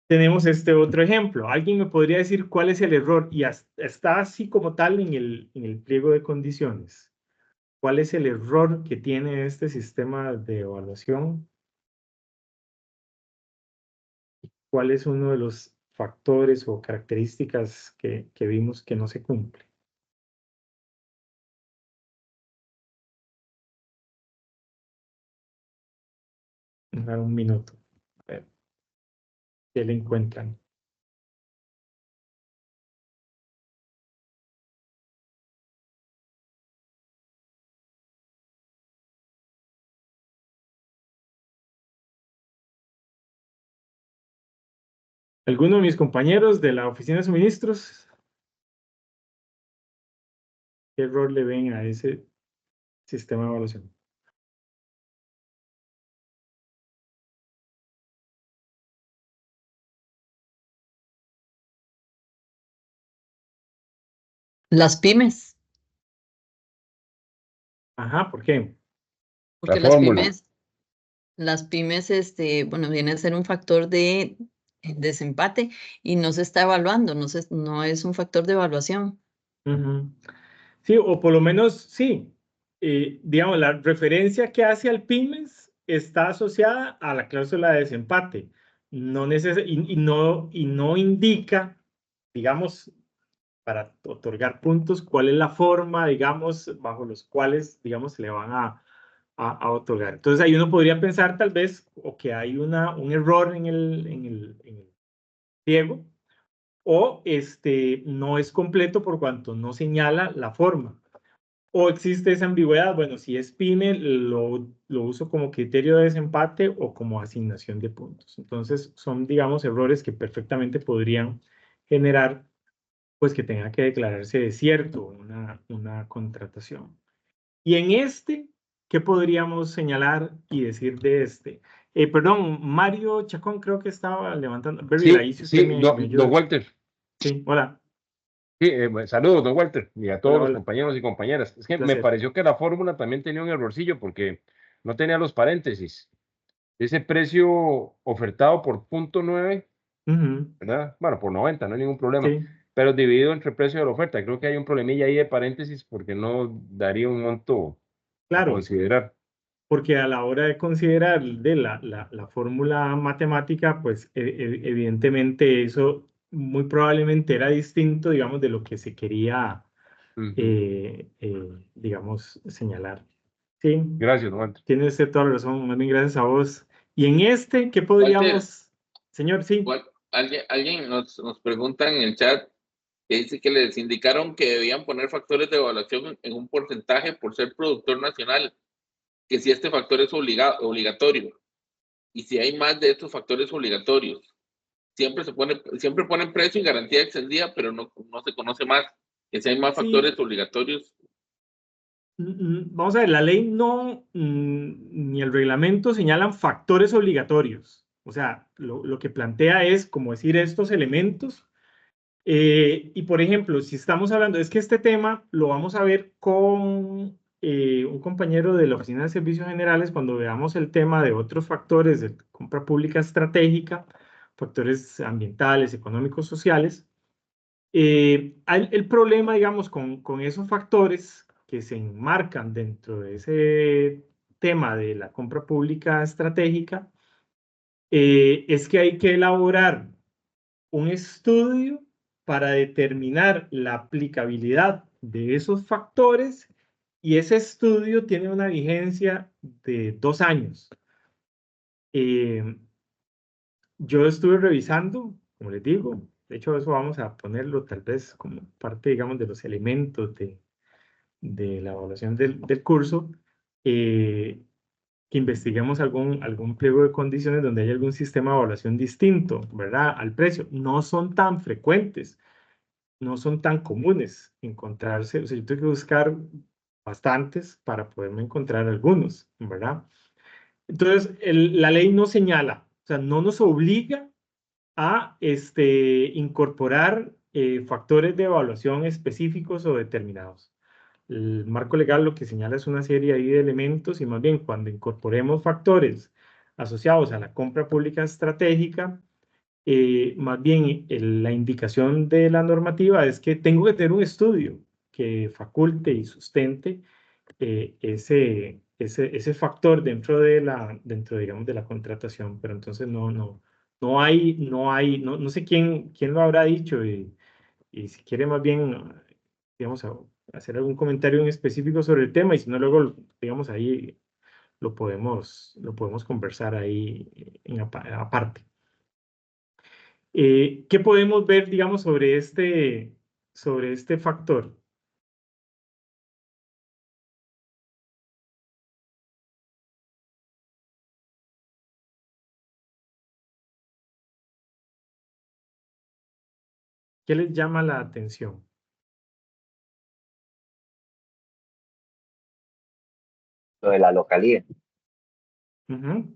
Tenemos este otro ejemplo. ¿Alguien me podría decir cuál es el error? Y está así como tal en el pliego de condiciones. ¿Cuál es el error que tiene este sistema de evaluación? ¿Cuál es uno de los factores o características que vimos que no se cumple? Dar un minuto. A ver, ¿qué le encuentran? ¿Alguno de mis compañeros de la oficina de suministros? ¿Qué error le ven a ese sistema de evaluación? Las pymes, Ajá, ¿por qué? porque La fórmula. las pymes, bueno, viene a ser un factor de desempate y no se está evaluando, no es un factor de evaluación. Ujú. Sí, o por lo menos, sí. Digamos, la referencia que hace al pymes está asociada a la cláusula de desempate. Y no indica, digamos, para otorgar puntos, cuál es la forma, digamos, bajo los cuales, digamos, se le van a otorgar. Entonces, ahí uno podría pensar tal vez o que hay un error en el pliego, o no es completo por cuanto no señala la forma. O existe esa ambigüedad, bueno, si es PYME, lo uso como criterio de desempate o como asignación de puntos. Entonces, son, digamos, errores que perfectamente podrían generar, pues, que tenga que declararse desierto una contratación. Y en ¿qué podríamos señalar y decir de este? Perdón, Mario Chacón creo que estaba levantando. Berry, ahí si usted me Don ayuda. Walter. Sí, hola. Sí, saludos, don Walter, y a todos Hola, los hola. compañeros y compañeras. Es que me Placer. pareció que la fórmula también tenía un errorcillo porque no tenía los paréntesis. Ese precio ofertado por .9, Ujú, ¿verdad? Bueno, por 90, no hay ningún problema. sí, Pero dividido entre el precio de la oferta. Creo que hay un problemilla ahí de paréntesis porque no daría un monto a claro. considerar. Porque a la hora de considerar de la fórmula matemática, pues evidentemente eso muy probablemente era distinto, digamos, de lo que se quería, Ujú. digamos, señalar. Sí, Gracias, don Walter. tiene usted toda la razón, más bien gracias a vos. Y en ¿qué Walter, podríamos, señor? Sí. alguien nos pregunta en el chat que dice que les indicaron que debían poner factores de evaluación en un porcentaje por ser productor nacional, que si este factor es obligatorio y si hay más de estos factores obligatorios. Siempre ponen precio y garantía extendida, pero no se conoce más. Que si hay más Sí, factores obligatorios. vamos a ver, la ley no, ni el reglamento señalan factores obligatorios. O sea, lo que plantea es como decir estos elementos. Y por ejemplo, si estamos hablando, es que este tema lo vamos a ver con un compañero de la Oficina de Servicios Generales cuando veamos el tema de otros factores de compra pública estratégica, factores ambientales, económicos, sociales. El problema, digamos, con esos factores que se enmarcan dentro de ese tema de la compra pública estratégica, es que hay que elaborar un estudio para determinar la aplicabilidad de esos factores y ese estudio tiene una vigencia de 2 años. Yo estuve revisando, como les digo, de hecho eso vamos a ponerlo tal vez como parte, digamos, de los elementos de la evaluación del curso. que investiguemos algún pliego de condiciones donde hay algún sistema de evaluación distinto, ¿verdad? Al precio. No son tan frecuentes, no son tan comunes encontrarse. O sea, yo tengo que buscar bastantes para poderme encontrar algunos, ¿verdad? Entonces, la ley no señala, o sea, no nos obliga a incorporar factores de evaluación específicos o determinados. El marco legal lo que señala es una serie ahí de elementos y más bien cuando incorporemos factores asociados a la compra pública estratégica, más bien la indicación de la normativa es que tengo que tener un estudio que faculte y sustente ese factor dentro, digamos, de la contratación, pero entonces no sé quién lo habrá dicho y si quiere más bien, digamos, hacer algún comentario en específico sobre el tema y si no luego, digamos, ahí lo podemos conversar ahí aparte. ¿Qué podemos ver, digamos, sobre este factor? ¿Qué les llama la atención? Lo de la localía,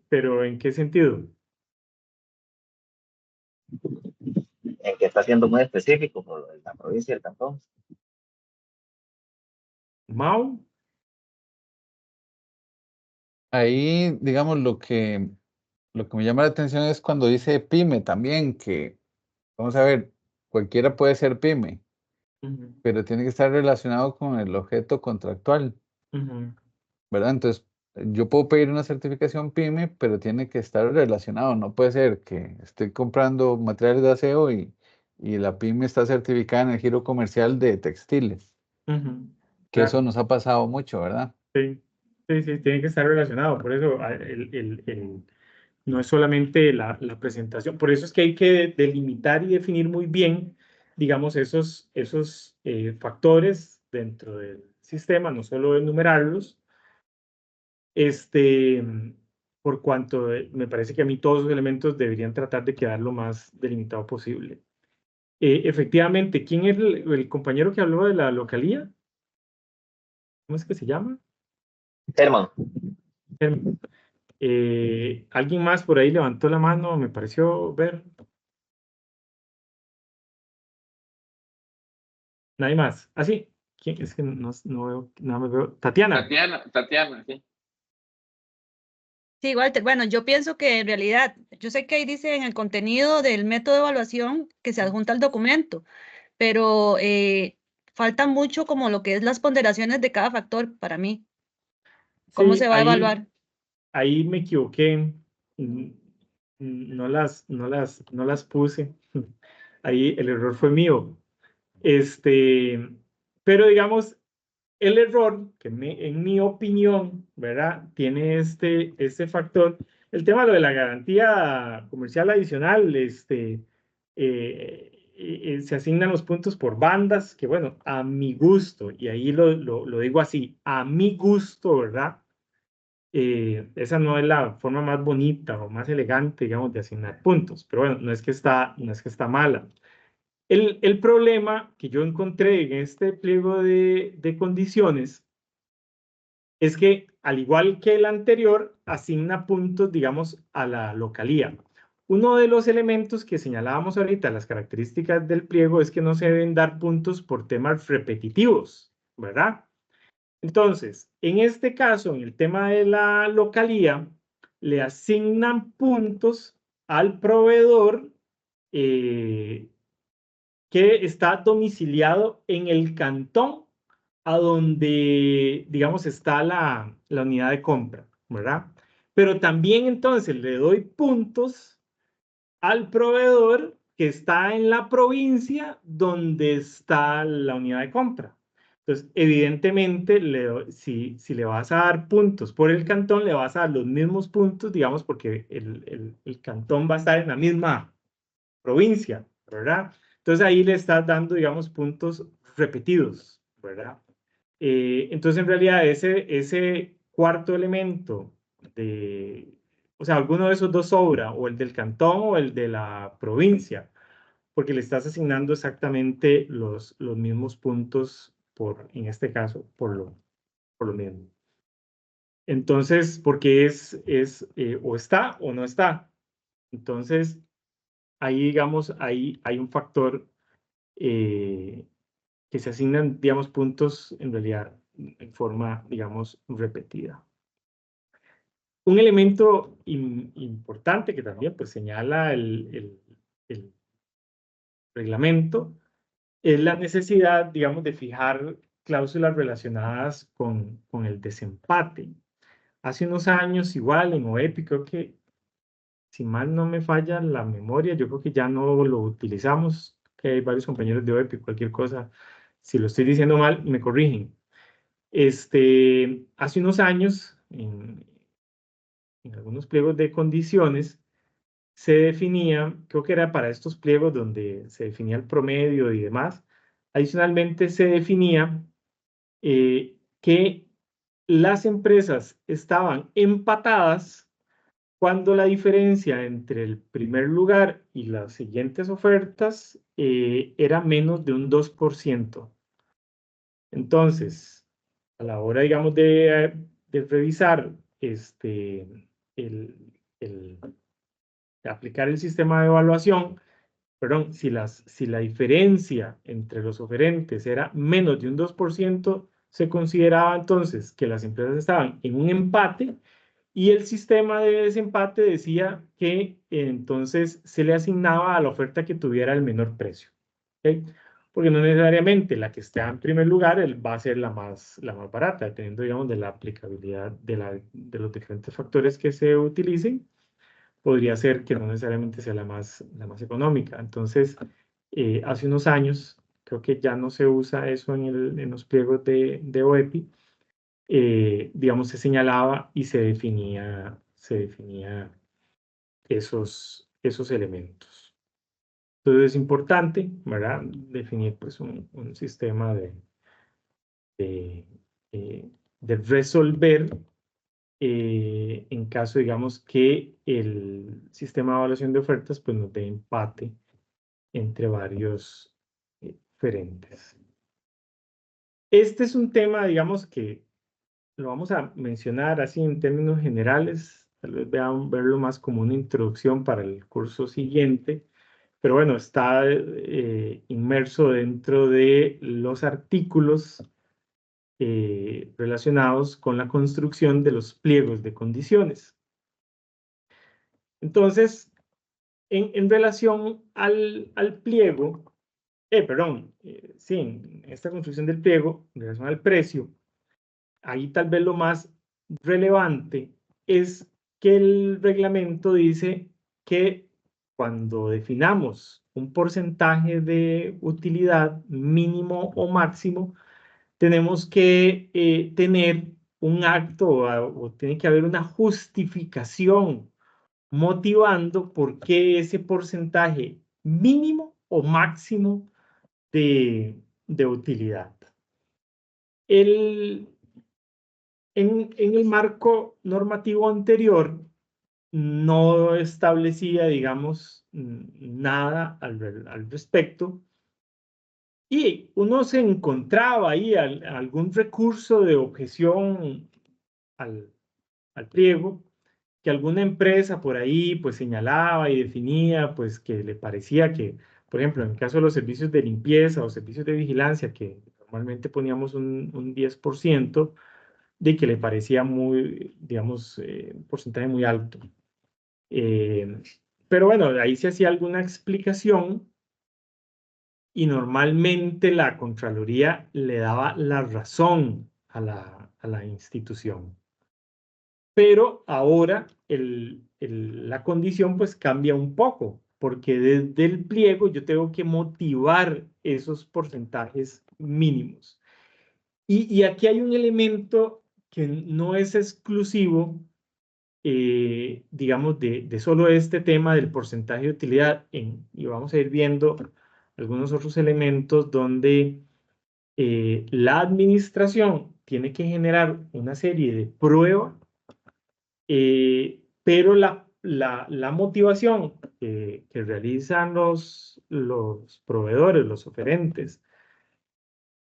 Pero ¿en qué sentido? en que está siendo muy específico por lo de la provincia y el cantón. Mau, Ahí, digamos, lo que me llama la atención es cuando dice pyme también, que, vamos a ver, cualquiera puede ser pyme, Ujú, pero tiene que estar relacionado con el objeto contractual, ujú, ¿verdad? Entonces, yo puedo pedir una certificación pyme, pero tiene que estar relacionado. No puede ser que estoy comprando materiales de aseo y la pyme está certificada en el giro comercial de textiles, ujú, que eso claro, nos ha pasado mucho, ¿verdad? sí, sí, tiene que estar relacionado. Por eso no es solamente la presentación. Por eso es que hay que delimitar y definir muy bien, digamos, esos factores dentro del sistema, no solo enumerarlos, por cuanto me parece que a mí todos los elementos deberían tratar de quedar lo más delimitado posible. Efectivamente, ¿quién es el compañero que habló de la localía? ¿Cómo es que se llama? Herman, ¿Alguien más por ahí levantó la mano? Me pareció ver. Nadie más. Ah, sí. ¿Quién? Es que no veo, no me veo. Tatiana. Tatiana, sí. Sí, Walter, bueno, yo pienso que en realidad, yo sé que ahí dice en el contenido del método de evaluación que se adjunta al documento, pero falta mucho como lo que es las ponderaciones de cada factor para mí. ¿Cómo Sí, se va a evaluar? ahí me equivoqué. Mm, no las puse. Ahí el error fue mío. Pero digamos, el error, que en mi opinión, ¿verdad? Tiene este factor. El tema de lo de la garantía comercial adicional, se asignan los puntos por bandas, que bueno, a mi gusto, y ahí lo digo así, a mi gusto, ¿verdad? Esa no es la forma más bonita o más elegante, digamos, de asignar puntos, pero bueno, no es que está mala. El problema que yo encontré en este pliego de condiciones es que, al igual que el anterior, asigna puntos, digamos, a la localía. Uno de los elementos que señalábamos ahorita, las características del pliego, es que no se deben dar puntos por temas repetitivos, ¿verdad? Entonces, en este caso, en el tema de la localía, le asignan puntos al proveedor que está domiciliado en el cantón a donde, digamos, está la unidad de compra, ¿verdad? Pero también entonces le doy puntos al proveedor que está en la provincia donde está la unidad de compra. Entonces, evidentemente, si le vas a dar puntos por el cantón, le vas a dar los mismos puntos, digamos, porque el cantón va a estar en la misma provincia, ¿verdad? Entonces ahí le estás dando, digamos, puntos repetidos, ¿verdad? Entonces en realidad ese cuarto elemento o sea, alguno de esos dos sobra, o el del cantón o el de la provincia, porque le estás asignando exactamente los mismos puntos en este caso, por lo mismo. Entonces, porque o está o no está. Entonces, ahí, digamos, ahí hay un factor que se asignan, digamos, puntos en realidad en forma, digamos, repetida. Un elemento importante que también pues, señala el reglamento es la necesidad, digamos, de fijar cláusulas relacionadas con el desempate. Hace unos años, igual en OEPI, creo que, si mal no me falla la memoria, yo creo que ya no lo utilizamos, que hay varios compañeros de OEPI, cualquier cosa, si lo estoy diciendo mal, me corrigen. Hace unos años, en algunos pliegos de condiciones, se definía, creo que era para estos pliegos donde se definía el promedio y demás, adicionalmente se definía que las empresas estaban empatadas cuando la diferencia entre el primer lugar y las siguientes ofertas era menos de un 2%. Entonces, a la hora, digamos, de revisar de aplicar el sistema de evaluación, perdón, si la diferencia entre los oferentes era menos de un 2%, se consideraba entonces que las empresas estaban en un empate y el sistema de desempate decía que entonces se le asignaba a la oferta que tuviera el menor precio. ¿Okay? Porque no necesariamente la que esté en primer lugar va a ser la más barata, dependiendo, digamos, de la aplicabilidad de los diferentes factores que se utilicen. Podría ser que no necesariamente sea la más económica. Entonces, hace unos años, creo que ya no se usa eso en los pliegos de OEPI, digamos, se señalaba y se definía esos elementos. Entonces es importante, ¿verdad?, definir pues un sistema de resolver en caso, digamos, que el sistema de evaluación de ofertas pues nos dé empate entre varios oferentes. Este es un tema, digamos, que lo vamos a mencionar así en términos generales, tal vez verlo más como una introducción para el curso siguiente, pero bueno, está inmerso dentro de los artículos relacionados con la construcción de los pliegos de condiciones. Entonces, en relación al pliego, sí, en esta construcción del pliego, en relación al precio, ahí tal vez lo más relevante es que el reglamento dice que cuando definamos un porcentaje de utilidad mínimo o máximo, tenemos que tener un acto o tiene que haber una justificación motivando por qué ese porcentaje mínimo o máximo de utilidad. En el marco normativo anterior no establecía, digamos, nada al respecto, y uno se encontraba ahí algún recurso de objeción al pliego, que alguna empresa por ahí pues señalaba y definía pues que le parecía que, por ejemplo, en el caso de los servicios de limpieza o servicios de vigilancia, que normalmente poníamos un 10%, de que le parecía muy, digamos, un porcentaje muy alto. Pero bueno, ahí se hacía alguna explicación y normalmente la Contraloría le daba la razón a la institución. Pero ahora la condición pues cambia un poco, porque desde el pliego yo tengo que motivar esos porcentajes mínimos. Y aquí hay un elemento que no es exclusivo, digamos, de solo este tema del porcentaje de utilidad, y vamos a ir viendo algunos otros elementos donde la administración tiene que generar una serie de pruebas pero la motivación que realizan los proveedores, los oferentes,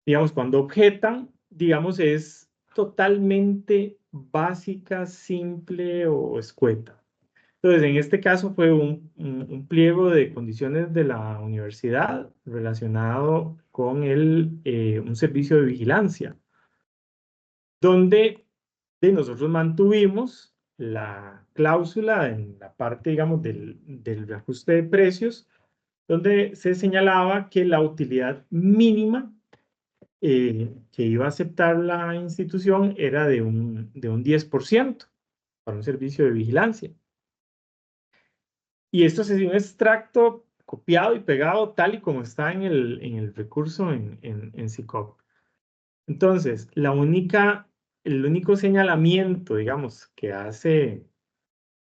digamos, cuando objetan, digamos, es totalmente básica, simple o escueta. Entonces, en este caso fue un pliego de condiciones de la universidad relacionado con un servicio de vigilancia, donde nosotros mantuvimos la cláusula en la parte, digamos, del reajuste de precios, donde se señalaba que la utilidad mínima que iba a aceptar la institución era de un 10% para un servicio de vigilancia. Y esto es un extracto copiado y pegado tal y como está en el recurso en SICOP. Entonces, el único señalamiento, digamos, que hace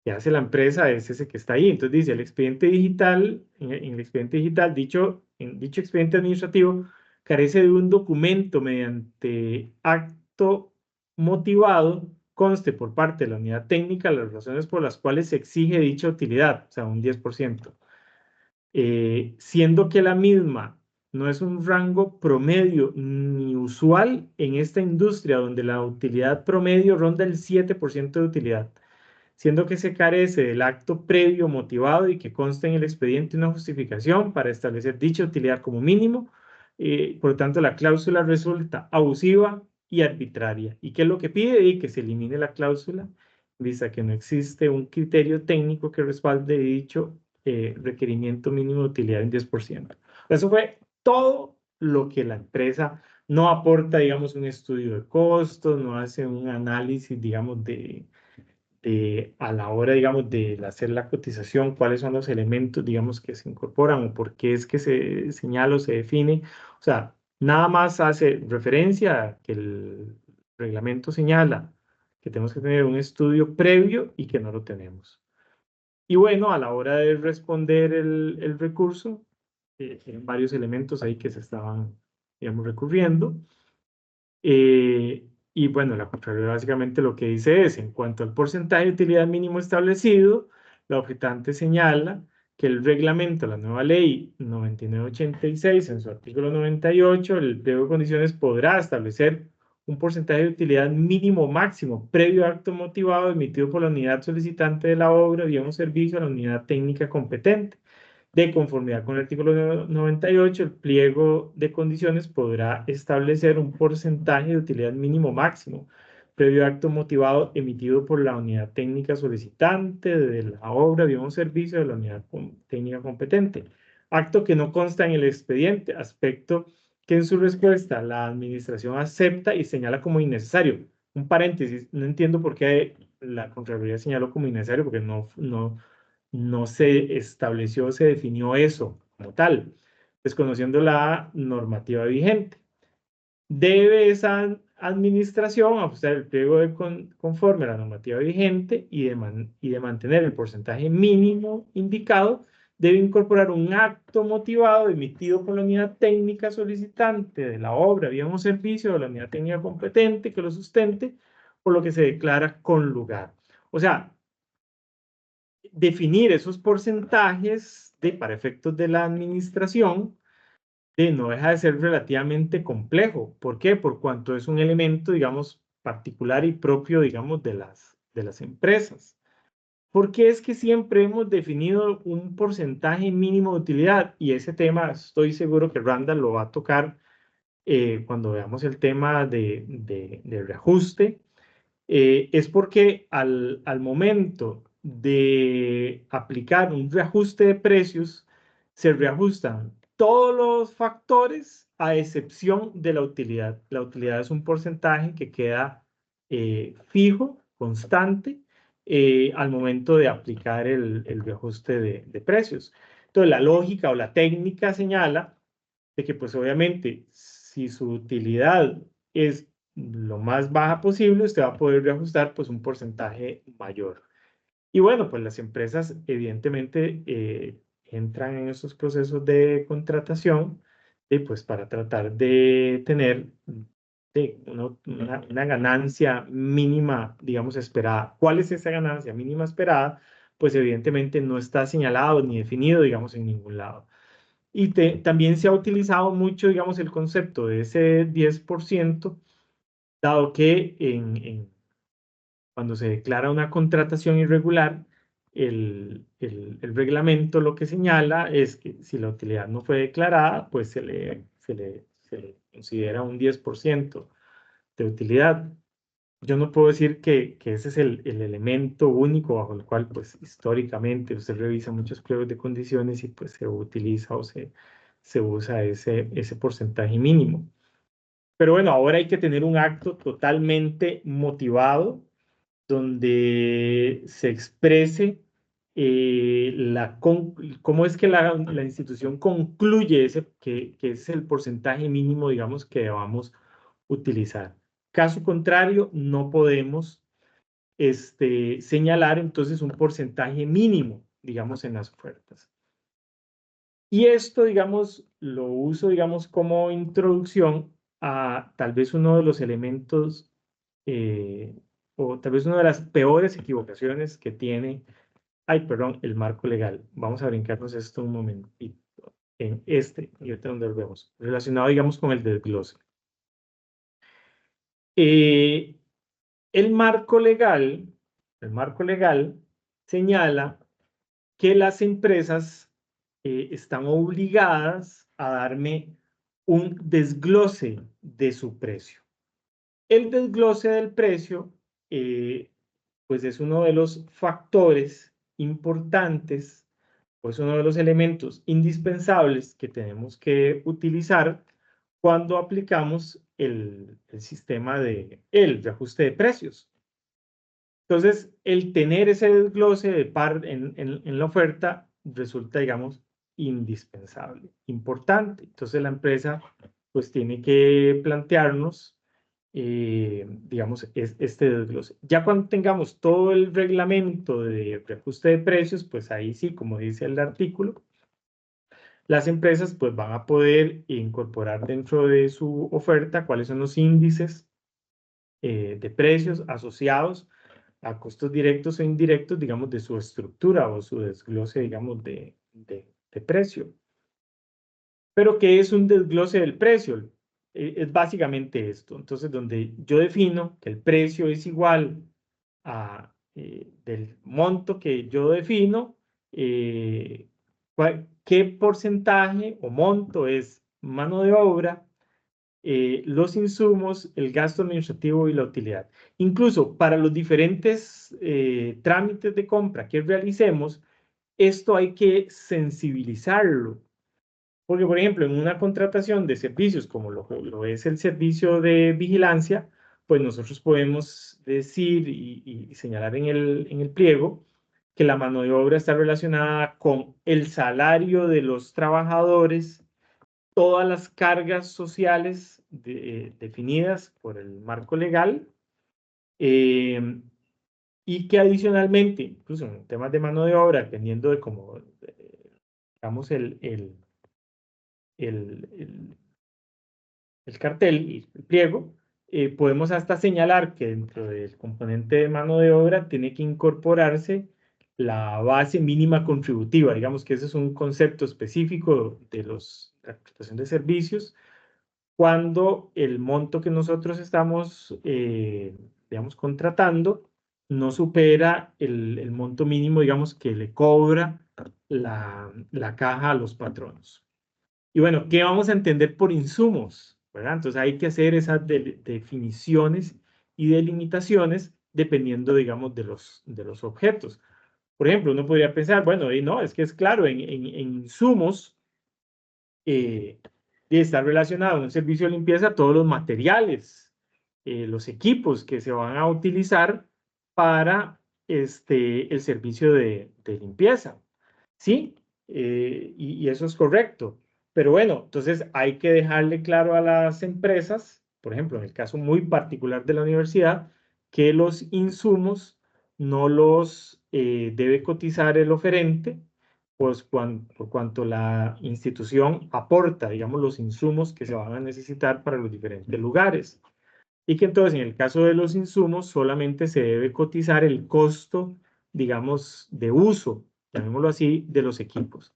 la empresa es ese que está ahí. Entonces dice, el expediente digital, en el expediente digital, en dicho expediente administrativo, carece de un documento mediante acto motivado, conste por parte de la unidad técnica las razones por las cuales se exige dicha utilidad, o sea, un 10%. Siendo que la misma no es un rango promedio ni usual en esta industria donde la utilidad promedio ronda el 7% de utilidad, siendo que se carece del acto previo motivado y que consta en el expediente una justificación para establecer dicha utilidad como mínimo. Por lo tanto, la cláusula resulta abusiva y arbitraria. ¿Y qué es lo que pide? Y que se elimine la cláusula, vista que no existe un criterio técnico que respalde dicho requerimiento mínimo de utilidad en 10%. Eso fue todo lo que la empresa no aporta, digamos, un estudio de costos, no hace un análisis, digamos, a la hora, digamos, de hacer la cotización, cuáles son los elementos, digamos, que se incorporan o por qué es que se señala o se define. O sea, nada más hace referencia a que el reglamento señala que tenemos que tener un estudio previo y que no lo tenemos. Y bueno, a la hora de responder el recurso, tienen varios elementos ahí que se estaban, digamos, recurriendo. Y bueno, la Contraloría básicamente lo que dice es, en cuanto al porcentaje de utilidad mínimo establecido, la objetante señala que el reglamento, la nueva ley 9986, en su artículo 98, el pliego de condiciones podrá establecer un porcentaje de utilidad mínimo máximo previo acto motivado emitido por la unidad solicitante de la obra vía un servicio a la unidad técnica competente. De conformidad con el artículo 98, el pliego de condiciones podrá establecer un porcentaje de utilidad mínimo máximo, previo acto motivado emitido por la unidad técnica solicitante de la obra vía un servicio de la unidad técnica competente. Acto que no consta en el expediente, aspecto que en su respuesta la administración acepta y señala como innecesario. Un paréntesis, no entiendo por qué la Contraloría señaló como innecesario, porque no se estableció, se definió eso como tal, desconociendo la normativa vigente. Debe esa administración ajustar el pliego conforme a la normativa vigente y de mantener el porcentaje mínimo indicado, debe incorporar un acto motivado emitido por la unidad técnica solicitante de la obra vía un servicio de la unidad técnica competente que lo sustente, por lo que se declara con lugar. O sea, definir esos porcentajes para efectos de la administración no deja de ser relativamente complejo. ¿Por qué? Por cuanto es un elemento, digamos, particular y propio, digamos, de las empresas. ¿Por qué es que siempre hemos definido un porcentaje mínimo de utilidad? Y ese tema estoy seguro que Randall lo va a tocar cuando veamos el tema de reajuste. Es porque al momento de aplicar un reajuste de precios, se reajustan todos los factores a excepción de la utilidad. La utilidad es un porcentaje que queda fijo, constante, al momento de aplicar el reajuste de precios. Entonces, la lógica o la técnica señala de que, pues obviamente, si su utilidad es lo más baja posible, usted va a poder reajustar pues un porcentaje mayor. Y bueno, pues las empresas evidentemente entran en esos procesos de contratación pues para tratar de tener una ganancia mínima, digamos, esperada. ¿Cuál es esa ganancia mínima esperada? Pues evidentemente no está señalado ni definido, digamos, en ningún lado. Y también se ha utilizado mucho, digamos, el concepto de ese 10%, dado que cuando se declara una contratación irregular, el reglamento lo que señala es que si la utilidad no fue declarada, pues se le considera un 10% de utilidad. Yo no puedo decir que ese es el elemento único bajo el cual, pues, históricamente usted revisa muchos pliegos de condiciones y pues se utiliza o se usa ese porcentaje mínimo. Pero bueno, ahora hay que tener un acto totalmente motivado donde se exprese cómo es que la institución concluye que es el porcentaje mínimo, digamos, que debamos utilizar. Caso contrario, no podemos señalar entonces un porcentaje mínimo, digamos, en las ofertas. Y esto, digamos, lo uso, digamos, como introducción a tal vez uno de los elementos o tal vez una de las peores equivocaciones que tiene, el marco legal. Vamos a brincarnos esto un momentito. En y ahorita donde lo vemos, relacionado, digamos, con el desglose. El marco legal señala que las empresas están obligadas a darme un desglose de su precio. El desglose del precio, pues es uno de los factores importantes, pues uno de los elementos indispensables que tenemos que utilizar cuando aplicamos el sistema de ajuste de precios. Entonces, el tener ese desglose de par en la oferta resulta, digamos, indispensable, importante. Entonces, la empresa pues tiene que plantearnos, digamos, este desglose. Ya cuando tengamos todo el reglamento de reajuste de precios, pues ahí sí, como dice el artículo, las empresas pues van a poder incorporar dentro de su oferta cuáles son los índices de precios asociados a costos directos o indirectos, digamos, de su estructura o su desglose, digamos, de precio. Pero, ¿qué es un desglose del precio? Es básicamente esto. Entonces, donde yo defino que el precio es igual a del monto que yo defino, qué porcentaje o monto es mano de obra, los insumos, el gasto administrativo y la utilidad. Incluso para los diferentes trámites de compra que realicemos, esto hay que sensibilizarlo. Porque, por ejemplo, en una contratación de servicios como lo es el servicio de vigilancia, pues nosotros podemos decir y señalar en el pliego que la mano de obra está relacionada con el salario de los trabajadores, todas las cargas sociales definidas por el marco legal, y que adicionalmente, incluso en temas de mano de obra, dependiendo de cómo, digamos, el cartel, el pliego, podemos hasta señalar que dentro del componente de mano de obra tiene que incorporarse la base mínima contributiva. Digamos que ese es un concepto específico de la prestación de servicios, cuando el monto que nosotros estamos, digamos, contratando no supera el monto mínimo, digamos, que le cobra la caja a los patronos. Y bueno, ¿qué vamos a entender por insumos? ¿Verdad? Entonces hay que hacer esas definiciones y delimitaciones dependiendo, digamos, de los objetos. Por ejemplo, uno podría pensar, bueno, no, es que es claro, en insumos está relacionado en un servicio de limpieza todos los materiales, los equipos que se van a utilizar para el servicio de limpieza. ¿Sí? Y eso es correcto. Pero bueno, entonces hay que dejarle claro a las empresas, por ejemplo, en el caso muy particular de la universidad, que los insumos no los debe cotizar el oferente, pues por cuanto la institución aporta, digamos, los insumos que se van a necesitar para los diferentes lugares. y que entonces en el caso de los insumos solamente se debe cotizar el costo, digamos, de uso, llamémoslo así, de los equipos.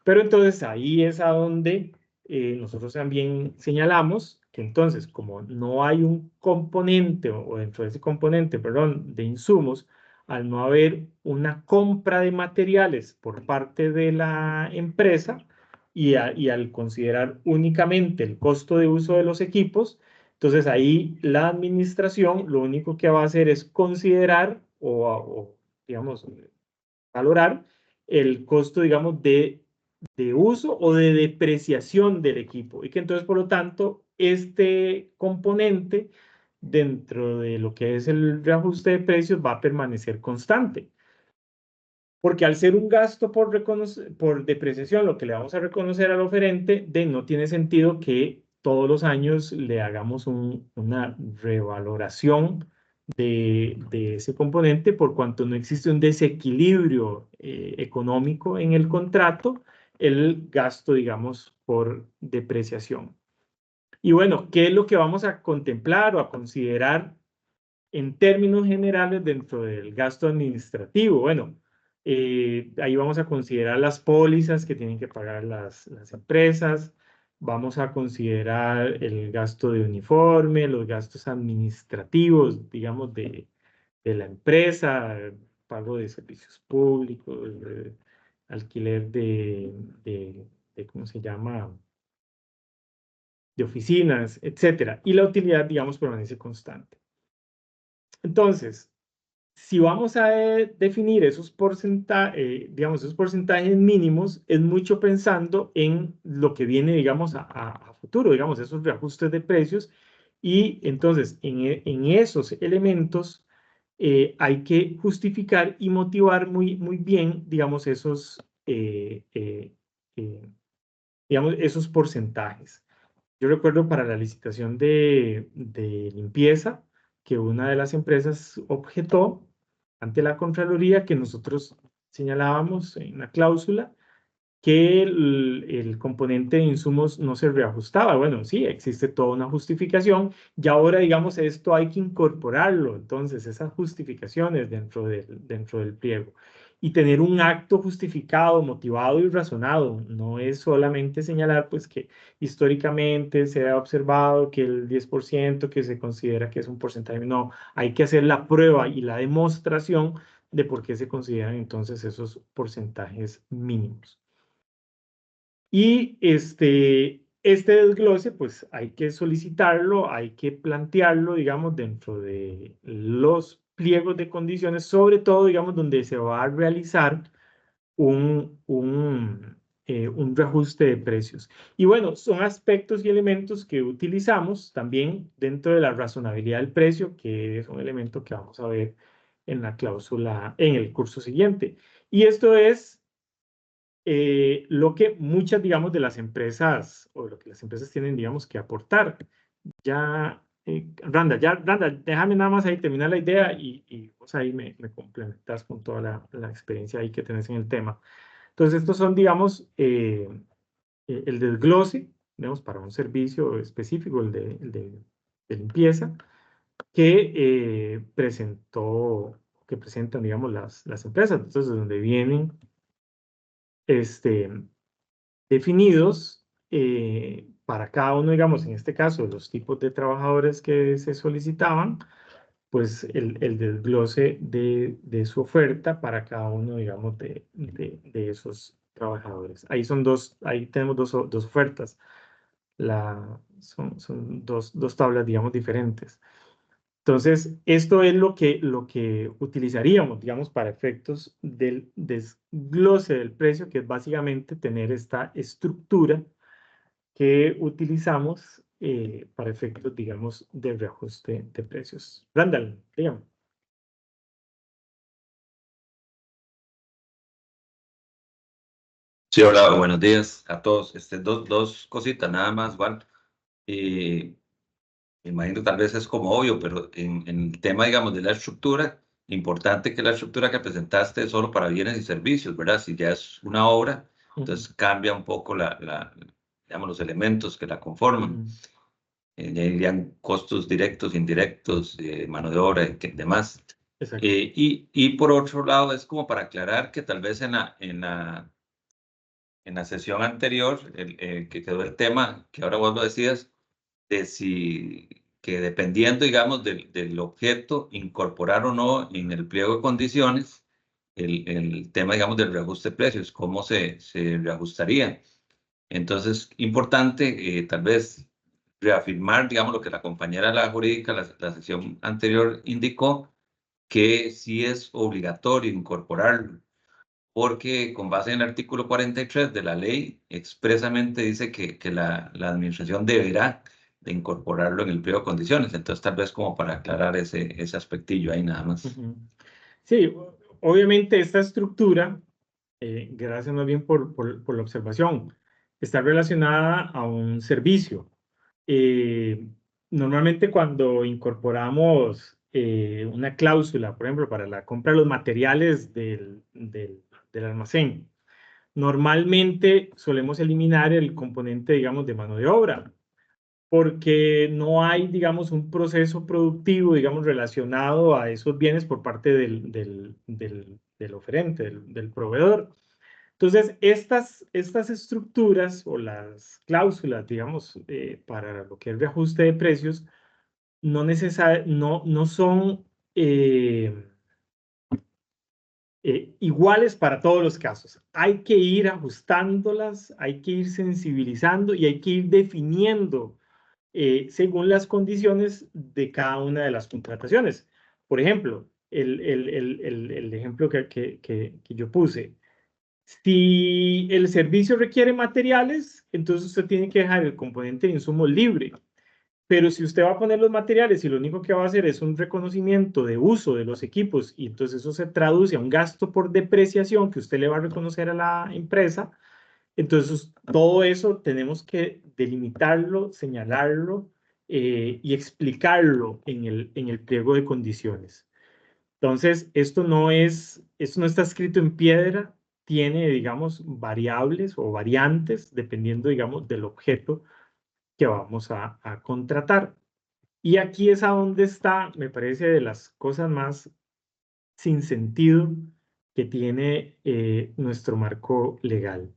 Pero entonces ahí es a donde nosotros también señalamos que entonces como no hay un componente o dentro de ese componente, perdón, de insumos, al no haber una compra de materiales por parte de la empresa y al considerar únicamente el costo de uso de los equipos, entonces ahí la administración lo único que va a hacer es considerar o digamos, valorar el costo, digamos, de uso o de depreciación del equipo y que entonces, por lo tanto, este componente dentro de lo que es el reajuste de precios va a permanecer constante. Porque al ser un gasto por depreciación, lo que le vamos a reconocer al oferente, no tiene sentido que todos los años le hagamos una revaloración de ese componente por cuanto no existe un desequilibrio económico en el contrato, el gasto, digamos, por depreciación. Y bueno, ¿qué es lo que vamos a contemplar o a considerar en términos generales dentro del gasto administrativo? Bueno, ahí vamos a considerar las pólizas que tienen que pagar las empresas, vamos a considerar el gasto de uniforme, los gastos administrativos, digamos, de la empresa, pago de servicios públicos, alquiler ¿cómo se llama? De oficinas, etcétera. Y la utilidad, digamos, permanece constante. Entonces, si vamos a definir esos digamos, esos porcentajes mínimos, es mucho pensando en lo que viene, digamos, a futuro, digamos, esos reajustes de precios. Y entonces, en esos elementos hay que justificar y motivar muy bien, digamos, digamos, esos porcentajes. Yo recuerdo para la licitación de limpieza que una de las empresas objetó ante la Contraloría que nosotros señalábamos en la cláusula que el componente de insumos no se reajustaba. Bueno, sí, existe toda una justificación y ahora, digamos, esto hay que incorporarlo, entonces, esas justificaciones dentro del pliego. Y tener un acto justificado, motivado y razonado. No es solamente señalar, pues, que históricamente se ha observado que el 10% que se considera que es un porcentaje, no, hay que hacer la prueba y la demostración de por qué se consideran entonces esos porcentajes mínimos. Y este desglose, pues hay que solicitarlo, hay que plantearlo, digamos, dentro de los pliegos de condiciones, sobre todo, digamos, donde se va a realizar un reajuste de precios. Y bueno, son aspectos y elementos que utilizamos también dentro de la razonabilidad del precio, que es un elemento que vamos a ver en la cláusula, en el curso siguiente. Y esto es lo que muchas, digamos, de las empresas, o lo que las empresas tienen, digamos, que aportar. Ya, Randa, déjame nada más ahí terminar la idea y vos ahí me complementas con toda la experiencia ahí que tenés en el tema. Entonces, estos son, digamos, el desglose, digamos, para un servicio específico, el de limpieza, que presentan, digamos, las empresas. Entonces, donde vienen definidos para cada uno, digamos, en este caso, los tipos de trabajadores que se solicitaban, pues el desglose de su oferta para cada uno, digamos, de esos trabajadores. Ahí tenemos dos ofertas, son dos tablas, digamos, diferentes. Entonces, esto es lo que utilizaríamos, digamos, para efectos del desglose del precio, que es básicamente tener esta estructura que utilizamos para efectos, digamos, de reajuste de precios. Randall, dígame. Sí, hola, buenos días a todos. Dos cositas nada más, Juan. Y me imagino tal vez es como obvio, pero en el tema, digamos, de la estructura, importante que la estructura que presentaste es solo para bienes y servicios, ¿verdad? Si ya es una obra, entonces cambia un poco digamos, los elementos que la conforman. ya irían costos directos, indirectos, mano de obra y demás. Exacto. Y por otro lado, es como para aclarar que tal vez en la sesión anterior, que quedó el tema, que ahora vos lo decías, de si que dependiendo, digamos, del objeto, incorporar o no en el pliego de condiciones el tema, digamos, del reajuste de precios, cómo se reajustaría. Entonces, importante tal vez reafirmar, digamos, lo que la compañera de la jurídica, la sesión anterior indicó, que sí es obligatorio incorporarlo, porque con base en el artículo 43 de la ley, expresamente dice que la administración deberá de incorporarlo en el pliego de condiciones. Entonces, tal vez como para aclarar ese aspectillo ahí nada más. Ujú. Sí, obviamente esta estructura, gracias más bien por la observación, está relacionada a un servicio. Normalmente cuando incorporamos una cláusula, por ejemplo, para la compra de los materiales del almacén, normalmente solemos eliminar el componente, digamos, de mano de obra, porque no hay, digamos, un proceso productivo, digamos, relacionado a esos bienes por parte del oferente, del proveedor. Entonces, estas estructuras o las cláusulas, digamos, para lo que es reajuste de precios, no son iguales para todos los casos. Hay que ir ajustándolas, hay que ir sensibilizando y hay que ir definiendo según las condiciones de cada una de las contrataciones. Por ejemplo, el ejemplo que yo puse. Si el servicio requiere materiales, entonces usted tiene que dejar el componente de insumo libre. Pero si usted va a poner los materiales y lo único que va a hacer es un reconocimiento de uso de los equipos y entonces eso se traduce a un gasto por depreciación que usted le va a reconocer a la empresa, entonces todo eso tenemos que delimitarlo, señalarlo y explicarlo en el pliego de condiciones. Entonces, esto no está escrito en piedra, tiene, digamos, variables o variantes dependiendo, digamos, del objeto que vamos a contratar. Y aquí es a donde está, me parece, de las cosas más sin sentido que tiene nuestro marco legal.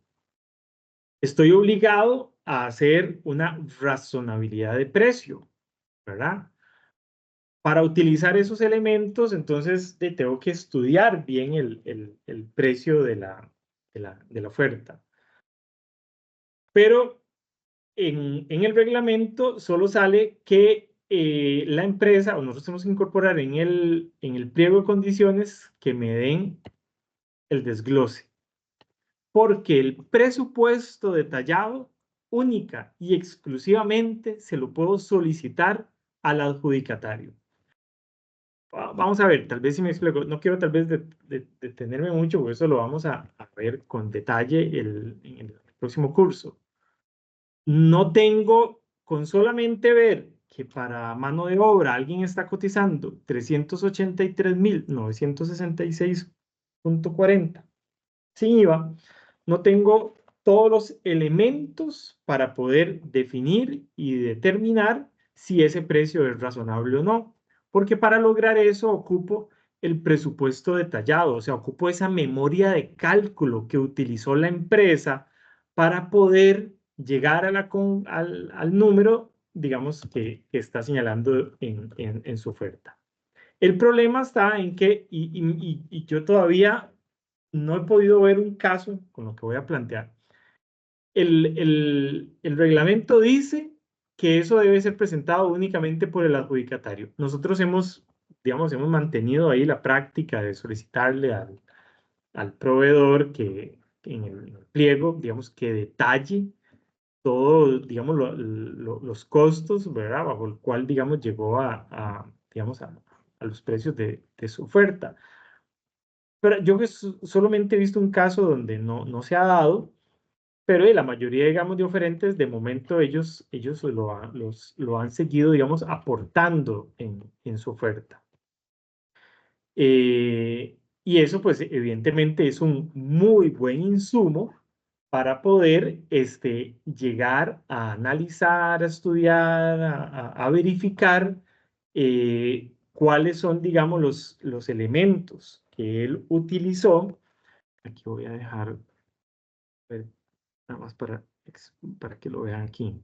Estoy obligado a hacer una razonabilidad de precio, ¿verdad? Para utilizar esos elementos, entonces tengo que estudiar bien el precio de la oferta. Pero en el reglamento solo sale que la empresa, o nosotros tenemos que incorporar en el pliego de condiciones que me den el desglose. Porque el presupuesto detallado única y exclusivamente se lo puedo solicitar al adjudicatario. Vamos a ver, tal vez si me explico, no quiero tal vez detenerme mucho, porque eso lo vamos a ver con detalle en el próximo curso. No tengo, con solamente ver que para mano de obra alguien está cotizando 383.966.40 sin IVA, no tengo todos los elementos para poder definir y determinar si ese precio es razonable o no. Porque para lograr eso ocupo el presupuesto detallado, o sea, ocupo esa memoria de cálculo que utilizó la empresa para poder llegar al número, digamos, que está señalando en su oferta. El problema está en que, y yo todavía no he podido ver un caso con lo que voy a plantear. El reglamento dice que eso debe ser presentado únicamente por el adjudicatario. Nosotros hemos mantenido ahí la práctica de solicitarle al proveedor que en el pliego, digamos, que detalle todo, digamos, los costos, ¿verdad? Bajo el cual, digamos, llegó a los precios de su oferta. Pero yo solamente he visto un caso donde no se ha dado, pero la mayoría, digamos, de oferentes, de momento ellos lo han seguido, digamos, aportando en su oferta. Y eso, pues, evidentemente es un muy buen insumo para poder llegar a analizar, a estudiar, a verificar cuáles son, digamos, los elementos que él utilizó. Aquí voy a dejar, nada más para que lo vean aquí.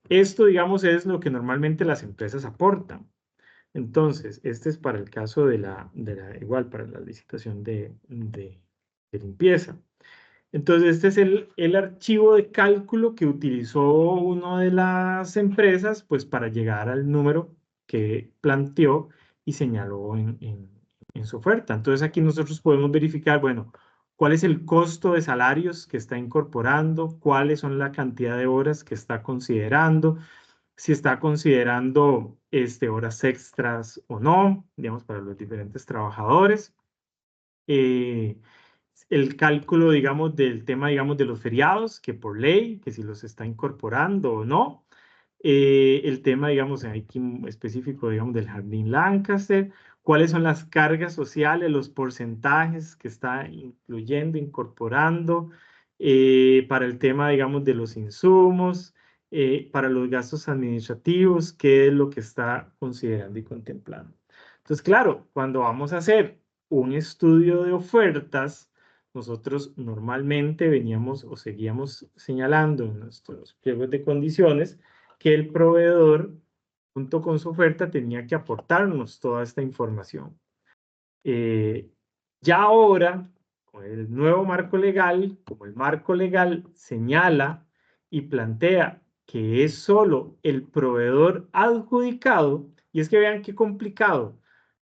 Esto, digamos, es lo que normalmente las empresas aportan. Entonces, este es para el caso igual para la licitación de limpieza. Entonces, este es el archivo de cálculo que utilizó una de las empresas, pues, para llegar al número que planteó y señaló en su oferta. Entonces, aquí nosotros podemos verificar, bueno, cuál es el costo de salarios que está incorporando, cuáles son la cantidad de horas que está considerando, si está considerando horas extras o no, digamos, para los diferentes trabajadores. El cálculo, digamos, del tema, digamos, de los feriados, que por ley, que si los está incorporando o no. El tema, digamos, aquí específico, digamos, del Jardín Lancaster. ¿Cuáles son las cargas sociales, los porcentajes que está incluyendo, incorporando? Para el tema, digamos, de los insumos, para los gastos administrativos, qué es lo que está considerando y contemplando. Entonces, claro, cuando vamos a hacer un estudio de ofertas, nosotros normalmente veníamos o seguíamos señalando en nuestros pliegos de condiciones que el proveedor, junto con su oferta, tenía que aportarnos toda esta información. Ya ahora, con el nuevo marco legal, como el marco legal señala y plantea que es solo el proveedor adjudicado, y es que vean qué complicado.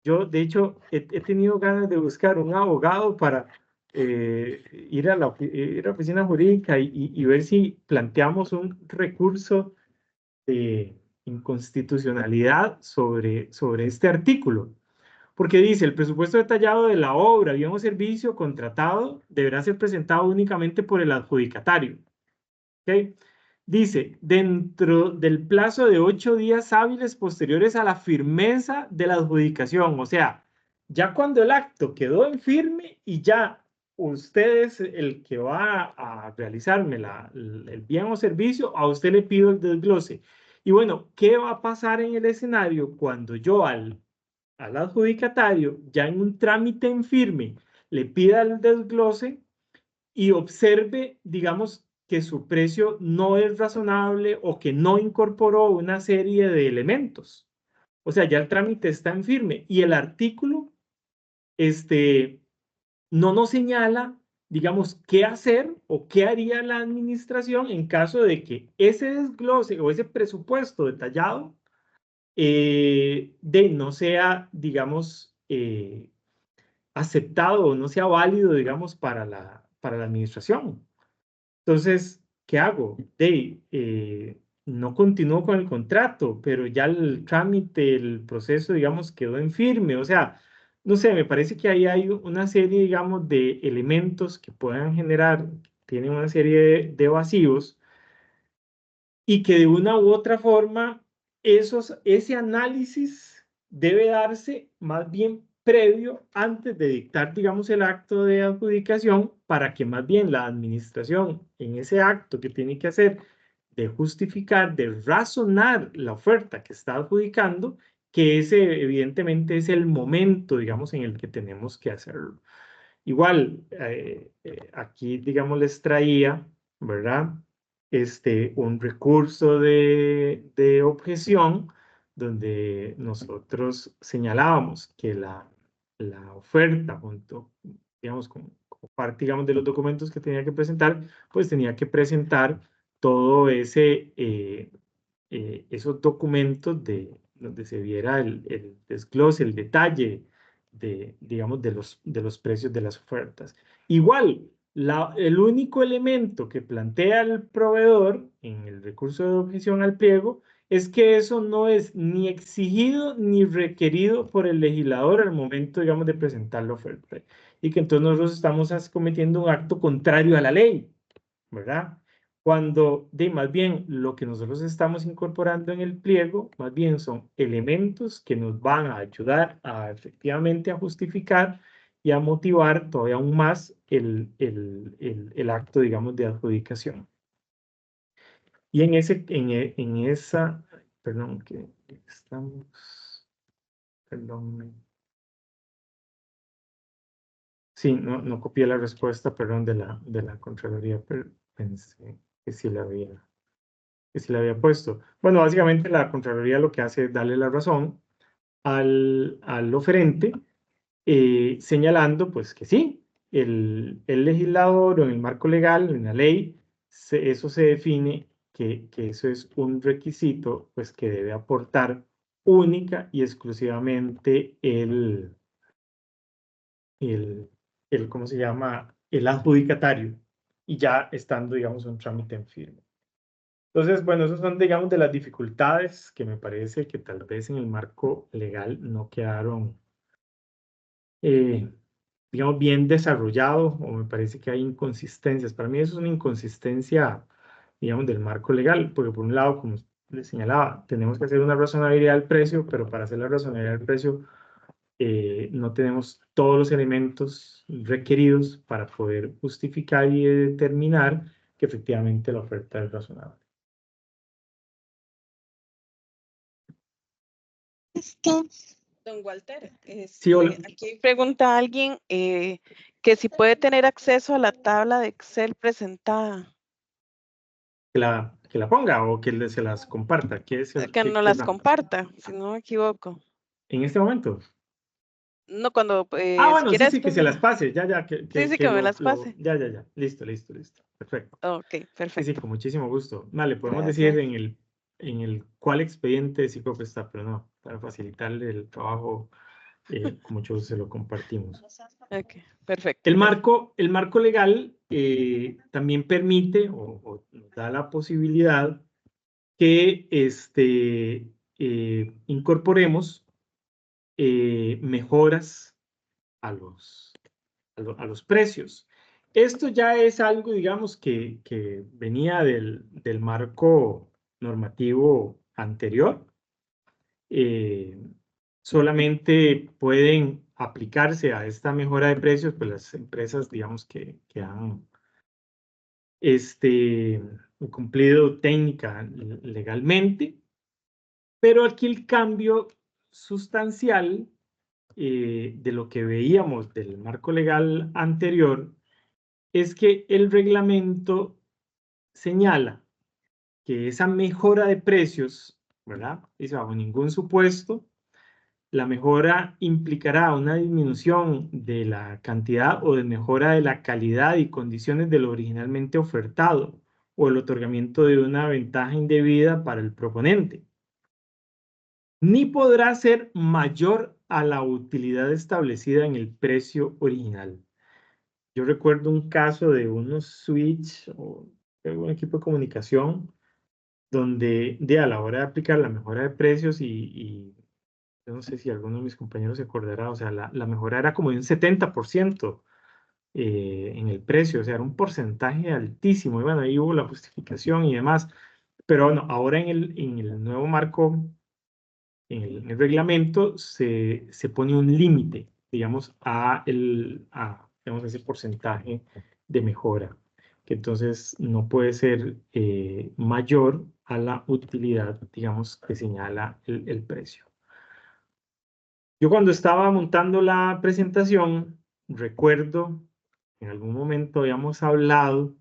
Yo, de hecho, he tenido ganas de buscar un abogado para ir a la oficina jurídica y ver si planteamos un recurso de inconstitucionalidad sobre este artículo. Porque dice, el presupuesto detallado de la obra, bien o servicio contratado deberá ser presentado únicamente por el adjudicatario. ¿Okay? Dice, dentro del plazo de 8 días hábiles posteriores a la firmeza de la adjudicación. O sea, ya cuando el acto quedó en firme y ya usted es el que va a realizarme el bien o servicio, a usted le pido el desglose. Y bueno, ¿qué va a pasar en el escenario cuando yo al adjudicatario, ya en un trámite en firme, le pida el desglose y observe, digamos, que su precio no es razonable o que no incorporó una serie de elementos? O sea, ya el trámite está en firme y el artículo no nos señala, digamos, qué hacer o qué haría la administración en caso de que ese desglose o ese presupuesto detallado no sea, digamos, aceptado o no sea válido, digamos, para la administración. Entonces, ¿qué hago? No continúo con el contrato, pero ya el trámite, el proceso, digamos, quedó en firme. O sea, no sé, me parece que ahí hay una serie, digamos, de elementos que puedan generar, tienen una serie de vacíos y que de una u otra forma ese análisis debe darse más bien previo antes de dictar, digamos, el acto de adjudicación para que más bien la administración en ese acto que tiene que hacer de justificar, de razonar la oferta que está adjudicando, que ese evidentemente es el momento, digamos, en el que tenemos que hacerlo. Igual, aquí, digamos, les traía, ¿verdad? Un recurso de objeción donde nosotros señalábamos que la oferta, junto, digamos, como parte, digamos, de los documentos que tenía que presentar, pues tenía que presentar todo esos documentos donde se viera el desglose, el detalle digamos, de los precios de las ofertas. Igual, el único elemento que plantea el proveedor en el recurso de objeción al pliego es que eso no es ni exigido ni requerido por el legislador al momento, digamos, de presentar la oferta. Y que entonces nosotros estamos cometiendo un acto contrario a la ley, ¿verdad? Cuando más bien lo que nosotros estamos incorporando en el pliego, más bien son elementos que nos van a ayudar a efectivamente a justificar y a motivar todavía aún más el acto, digamos, de adjudicación. Y en esa, perdón, que estamos, perdón. Sí, no copié la respuesta, perdón, de la Contraloría, pero pensé que sí la había puesto. Bueno, básicamente la Contraloría lo que hace es darle la razón al oferente, señalando pues que sí, el legislador o en el marco legal, en la ley, eso se define que eso es un requisito pues que debe aportar única y exclusivamente ¿cómo se llama? El adjudicatario, y ya estando, digamos, un trámite en firme. Entonces, bueno, esos son, digamos, de las dificultades que me parece que tal vez en el marco legal no quedaron, digamos, bien desarrollados, o me parece que hay inconsistencias. Para mí eso es una inconsistencia, digamos, del marco legal, porque por un lado, como les señalaba, tenemos que hacer una razonabilidad del precio, pero para hacer la razonabilidad del precio no tenemos todos los elementos requeridos para poder justificar y determinar que efectivamente la oferta es razonable. Don Walter, Sí, hola. aquí pregunta alguien que si puede tener acceso a la tabla de Excel presentada. Que la ponga o que se las comparta. Que no las comparta, si no me equivoco. ¿En este momento? No, cuando Bueno, quiera sí, que se las pase, ya, que me las pase. Ya, listo, perfecto. Ok, perfecto. Sí, con muchísimo gusto. Vale, podemos Gracias. decir en el cuál expediente sí creo que está, pero no, para facilitarle el trabajo, con mucho gusto se lo compartimos. Ok, perfecto. El marco legal también permite o nos da la posibilidad que incorporemos mejoras a los precios. Esto ya es algo, digamos, que venía del marco normativo anterior. Solamente pueden aplicarse a esta mejora de precios pues las empresas, digamos, que han cumplido técnica legalmente, pero aquí el cambio sustancial de lo que veíamos del marco legal anterior es que el reglamento señala que esa mejora de precios, ¿verdad? Dice, bajo ningún supuesto, la mejora implicará una disminución de la cantidad o de mejora de la calidad y condiciones de lo originalmente ofertado o el otorgamiento de una ventaja indebida para el proponente, ni podrá ser mayor a la utilidad establecida en el precio original. Yo recuerdo un caso de unos switch o un equipo de comunicación donde a la hora de aplicar la mejora de precios y yo no sé si alguno de mis compañeros se acordará, o sea, la mejora era como de un 70% en el precio, o sea, era un porcentaje altísimo, y bueno, ahí hubo la justificación y demás, pero bueno, ahora en el nuevo marco, en el reglamento, se pone un límite, digamos, digamos, ese porcentaje de mejora, que entonces no puede ser mayor a la utilidad, digamos, que señala el precio. Yo cuando estaba montando la presentación, recuerdo, en algún momento habíamos hablado,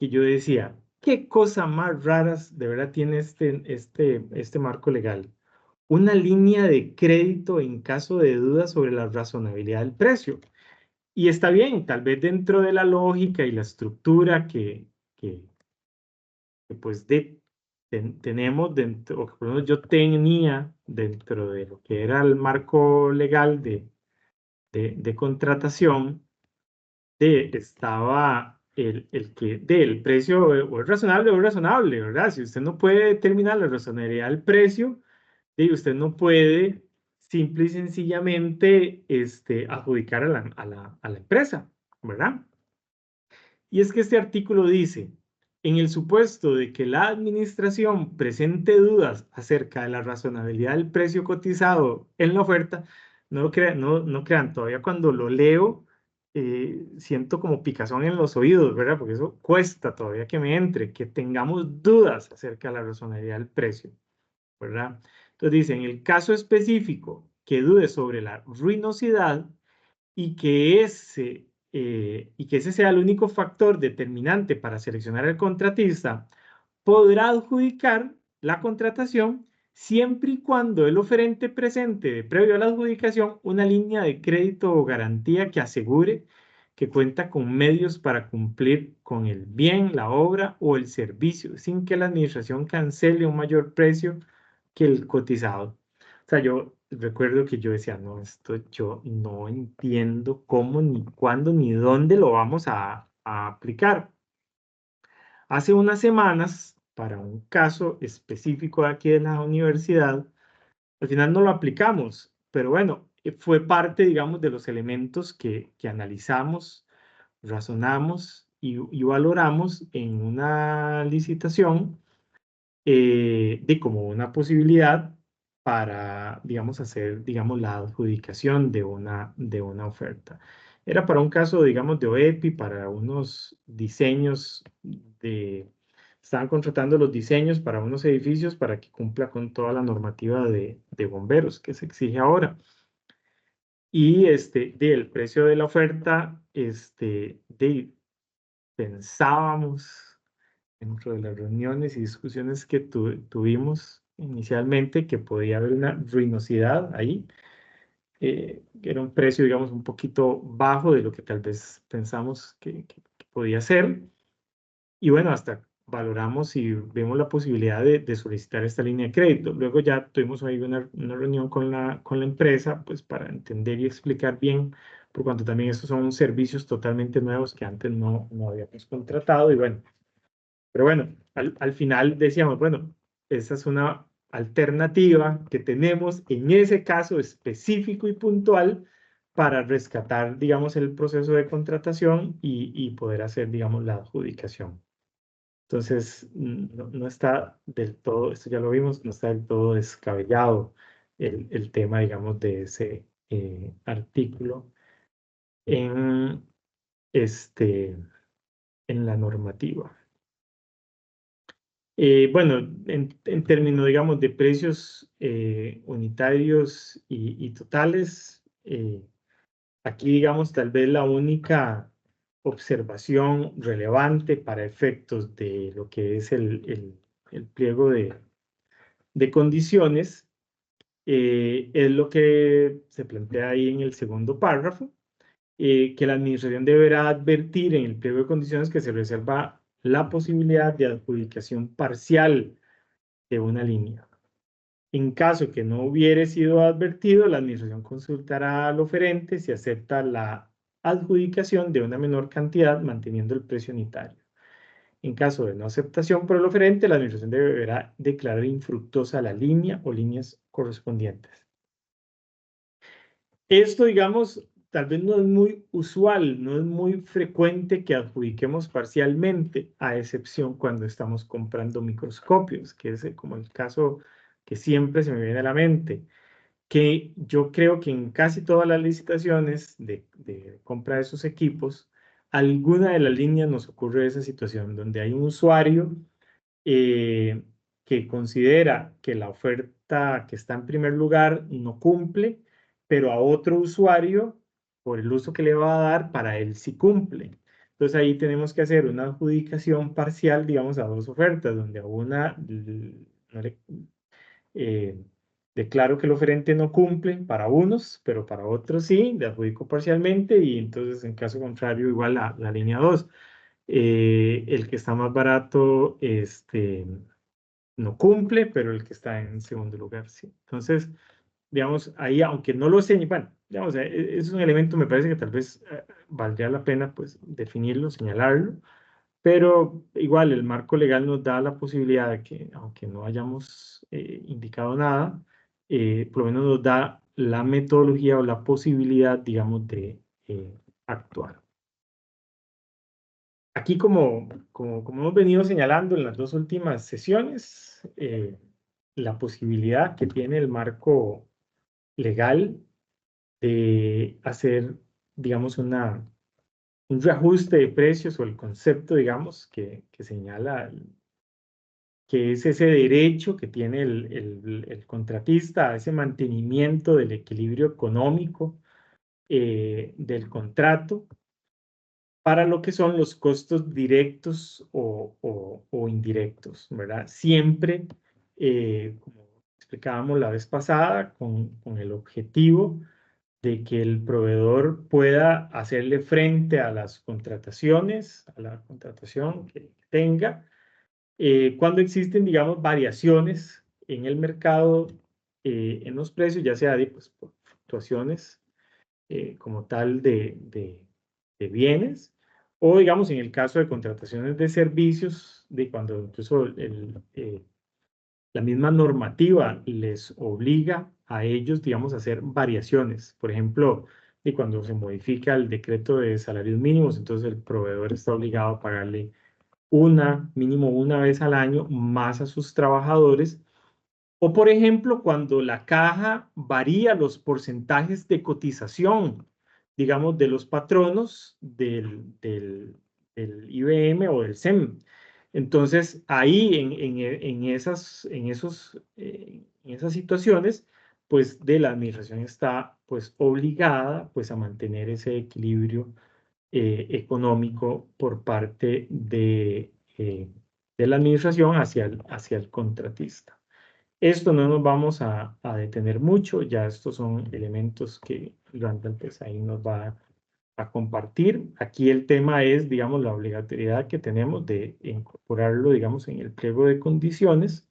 que yo decía, ¿qué cosa más raras de verdad tiene este marco legal? Una línea de crédito en caso de dudas sobre la razonabilidad del precio. Y está bien, tal vez dentro de la lógica y la estructura que pues tenemos dentro, o que por lo menos yo tenía dentro de lo que era el marco legal de contratación, estaba el que del precio o es razonable, ¿verdad? Si usted no puede determinar la razonabilidad del precio, usted no puede simple y sencillamente adjudicar a la empresa, ¿verdad? Y es que este artículo dice, en el supuesto de que la administración presente dudas acerca de la razonabilidad del precio cotizado en la oferta, no crean, todavía cuando lo leo, siento como picazón en los oídos, ¿verdad? Porque eso cuesta todavía que me entre, que tengamos dudas acerca de la razonabilidad del precio, ¿verdad? Entonces dice, en el caso específico que dude sobre la ruinosidad y que ese sea el único factor determinante para seleccionar al contratista, podrá adjudicar la contratación siempre y cuando el oferente presente, previo a la adjudicación, una línea de crédito o garantía que asegure que cuenta con medios para cumplir con el bien, la obra o el servicio, sin que la administración cancele un mayor precio que el cotizado. O sea, yo recuerdo que yo decía, no, esto yo no entiendo cómo, ni cuándo, ni dónde lo vamos a aplicar. Hace unas semanas, para un caso específico de aquí de la universidad, al final no lo aplicamos, pero bueno, fue parte, digamos, de los elementos que analizamos, razonamos y valoramos en una licitación de como una posibilidad para, digamos, hacer, digamos, la adjudicación de una oferta. Era para un caso, digamos, de OEPI, para unos diseños estaban contratando los diseños para unos edificios para que cumpla con toda la normativa de bomberos que se exige ahora. Y del precio de la oferta, pensábamos dentro de las reuniones y discusiones que tuvimos inicialmente que podía haber una ruinosidad ahí, que era un precio, digamos, un poquito bajo de lo que tal vez pensamos que podía ser. Y bueno, hasta valoramos y vemos la posibilidad de solicitar esta línea de crédito. Luego ya tuvimos ahí una reunión con la empresa, pues para entender y explicar bien, por cuanto también estos son servicios totalmente nuevos que antes no habíamos contratado. Y bueno, pero bueno, al final decíamos, bueno, esa es una alternativa que tenemos en ese caso específico y puntual para rescatar, digamos, el proceso de contratación y poder hacer, digamos, la adjudicación. Entonces, no está del todo, esto ya lo vimos, no está del todo descabellado el tema, digamos, de ese artículo en, en la normativa. Bueno, en términos, digamos, de precios unitarios y totales, aquí, digamos, tal vez la única observación relevante para efectos de lo que es el pliego de condiciones es lo que se plantea ahí en el segundo párrafo, que la administración deberá advertir en el pliego de condiciones que se reserva la posibilidad de adjudicación parcial de una línea. En caso que no hubiere sido advertido, la administración consultará al oferente si acepta la adjudicación de una menor cantidad manteniendo el precio unitario. En caso de no aceptación por el oferente, la administración deberá declarar infructuosa la línea o líneas correspondientes. Esto, digamos, tal vez no es muy usual, no es muy frecuente que adjudiquemos parcialmente, a excepción cuando estamos comprando microscopios, que es como el caso que siempre se me viene a la mente, que yo creo que en casi todas las licitaciones de compra de esos equipos, alguna de las líneas nos ocurre esa situación, donde hay un usuario que considera que la oferta que está en primer lugar no cumple, pero a otro usuario, por el uso que le va a dar, para él sí cumple. Entonces ahí tenemos que hacer una adjudicación parcial, digamos, a dos ofertas, donde a una declaro que el oferente no cumple para unos, pero para otros sí, le adjudico parcialmente y entonces en caso contrario igual la línea 2. El que está más barato no cumple, pero el que está en segundo lugar sí. Entonces, digamos, ahí aunque no lo señale, bueno, digamos, es un elemento, me parece que tal vez valdría la pena pues definirlo, señalarlo, pero igual el marco legal nos da la posibilidad de que, aunque no hayamos indicado nada, por lo menos nos da la metodología o la posibilidad, digamos, de actuar. Aquí, como hemos venido señalando en las dos últimas sesiones, la posibilidad que tiene el marco legal de hacer, digamos, un reajuste de precios o el concepto, digamos, que señala que es ese derecho que tiene el contratista a ese mantenimiento del equilibrio económico del contrato para lo que son los costos directos o indirectos, ¿verdad? Siempre, como explicábamos la vez pasada, con el objetivo de que el proveedor pueda hacerle frente a las contrataciones, a la contratación que tenga, cuando existen, digamos, variaciones en el mercado, en los precios, ya sea pues, por fluctuaciones como tal de bienes, o digamos, en el caso de contrataciones de servicios, de cuando incluso la misma normativa les obliga a ellos, digamos, a hacer variaciones. Por ejemplo, y cuando se modifica el decreto de salarios mínimos, entonces el proveedor está obligado a pagarle mínimo una vez al año más a sus trabajadores. O por ejemplo, cuando la caja varía los porcentajes de cotización, digamos, de los patronos del IBM o del SEM. Entonces, ahí en esas situaciones, pues de la administración está pues obligada pues a mantener ese equilibrio económico por parte de la administración hacia el contratista. Esto no nos vamos a detener mucho, ya estos son elementos que Randall pues ahí nos va a compartir. Aquí el tema es, digamos, la obligatoriedad que tenemos de incorporarlo, digamos, en el pliego de condiciones.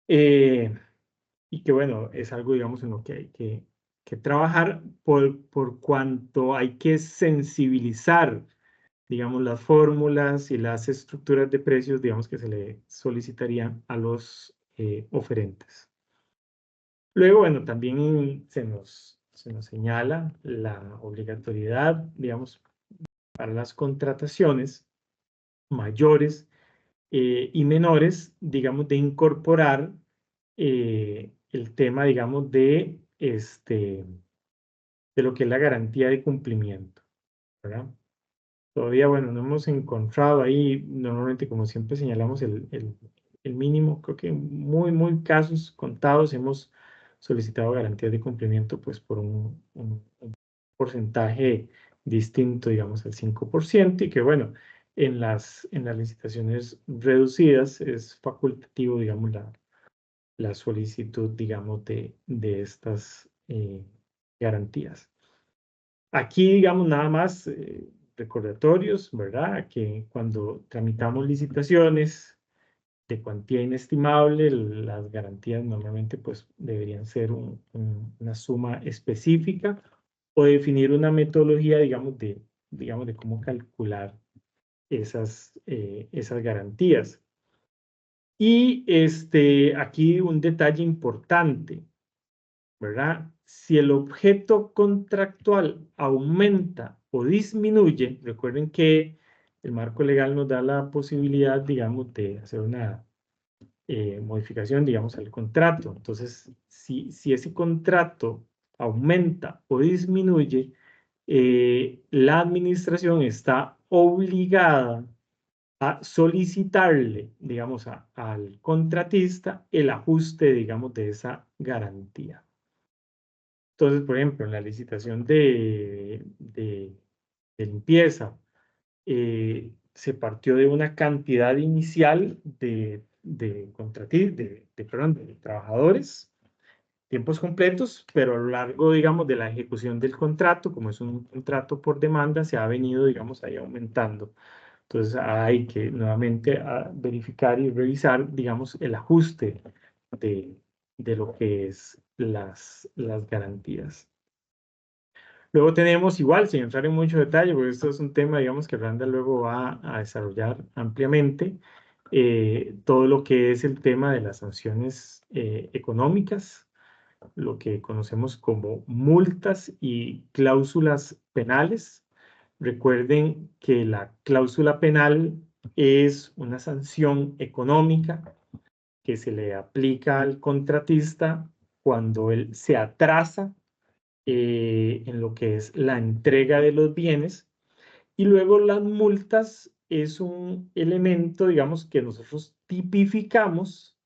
Y que, bueno, es algo, digamos, en lo que hay que trabajar por cuanto hay que sensibilizar, digamos, las fórmulas y las estructuras de precios, digamos, que se le solicitarían a los oferentes. Luego, bueno, también se nos señala la obligatoriedad, digamos, para las contrataciones mayores y menores, digamos, de incorporar el tema, digamos, de lo que es la garantía de cumplimiento, ¿verdad? Todavía, bueno, no hemos encontrado ahí, normalmente, como siempre señalamos, el mínimo. Creo que en muy casos contados hemos solicitado garantías de cumplimiento, pues, por un porcentaje distinto, digamos, al 5%, y que, bueno, en las licitaciones reducidas es facultativo, digamos, la solicitud, digamos, de estas garantías. Aquí, digamos, nada más recordatorios, ¿verdad? Que cuando tramitamos licitaciones de cuantía inestimable, las garantías normalmente pues deberían ser una suma específica o definir una metodología, digamos, de cómo calcular esas garantías. Y aquí un detalle importante, ¿verdad? Si el objeto contractual aumenta o disminuye, recuerden que el marco legal nos da la posibilidad, digamos, de hacer una modificación, digamos, al contrato. Entonces, si ese contrato aumenta o disminuye, la administración está obligada a solicitarle, digamos, al contratista el ajuste, digamos, de esa garantía. Entonces, por ejemplo, en la licitación de limpieza, se partió de una cantidad inicial de trabajadores, tiempos completos, pero a lo largo, digamos, de la ejecución del contrato, como es un contrato por demanda, se ha venido, digamos, ahí aumentando. Entonces, hay que nuevamente verificar y revisar, digamos, el ajuste de lo que es las garantías. Luego tenemos igual, sin entrar en mucho detalle, porque esto es un tema, digamos, que Randa luego va a desarrollar ampliamente, todo lo que es el tema de las sanciones económicas, lo que conocemos como multas y cláusulas penales. Recuerden que la cláusula penal es una sanción económica que se le aplica al contratista cuando él se atrasa en lo que es la entrega de los bienes. Y luego las multas es un elemento, digamos, que nosotros tipificamos,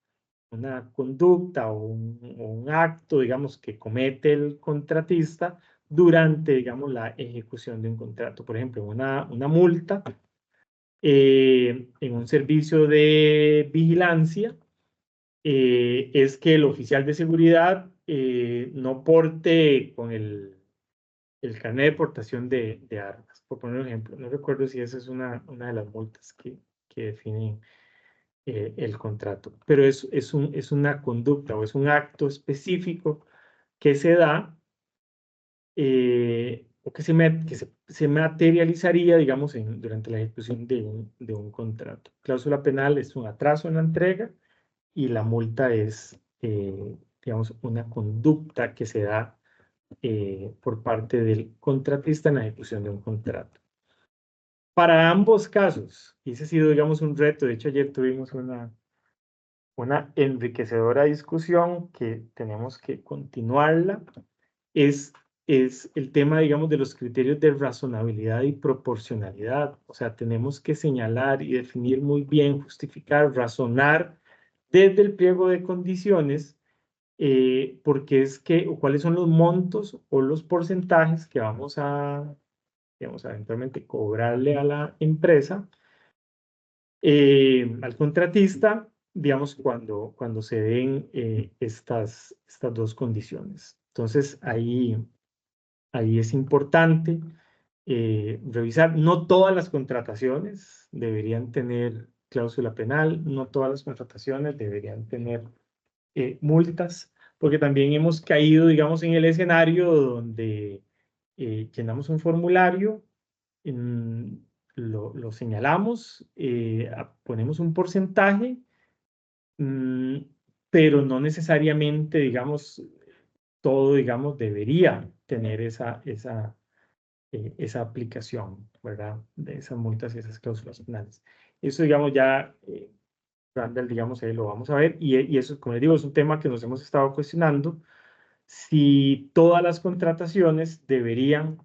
una conducta o un acto, digamos, que comete el contratista durante, digamos, la ejecución de un contrato. Por ejemplo, una multa en un servicio de vigilancia es que el oficial de seguridad no porte con el carnet de portación de armas, por poner un ejemplo. No recuerdo si esa es una de las multas que definen el contrato, pero es una conducta o es un acto específico que se da o que se materializaría, digamos, durante la ejecución de un contrato. Cláusula penal es un atraso en la entrega y la multa es, digamos, una conducta que se da por parte del contratista en la ejecución de un contrato. Para ambos casos, y ese ha sido, digamos, un reto. De hecho, ayer tuvimos una enriquecedora discusión que tenemos que continuarla. Es el tema, digamos, de los criterios de razonabilidad y proporcionalidad. O sea, tenemos que señalar y definir muy bien, justificar, razonar desde el pliego de condiciones, porque es que, o cuáles son los montos o los porcentajes que vamos a, digamos, eventualmente cobrarle a la empresa, al contratista, digamos, cuando se den estas dos condiciones. Entonces, ahí es importante revisar. No todas las contrataciones deberían tener cláusula penal, no todas las contrataciones deberían tener multas, porque también hemos caído, digamos, en el escenario donde llenamos un formulario, lo señalamos, ponemos un porcentaje, pero no necesariamente, digamos, todo, digamos, debería tener esa aplicación, ¿verdad? De esas multas y esas cláusulas penales. Eso, digamos, ya, Randall, digamos, ahí lo vamos a ver, y eso, como les digo, es un tema que nos hemos estado cuestionando, si todas las contrataciones deberían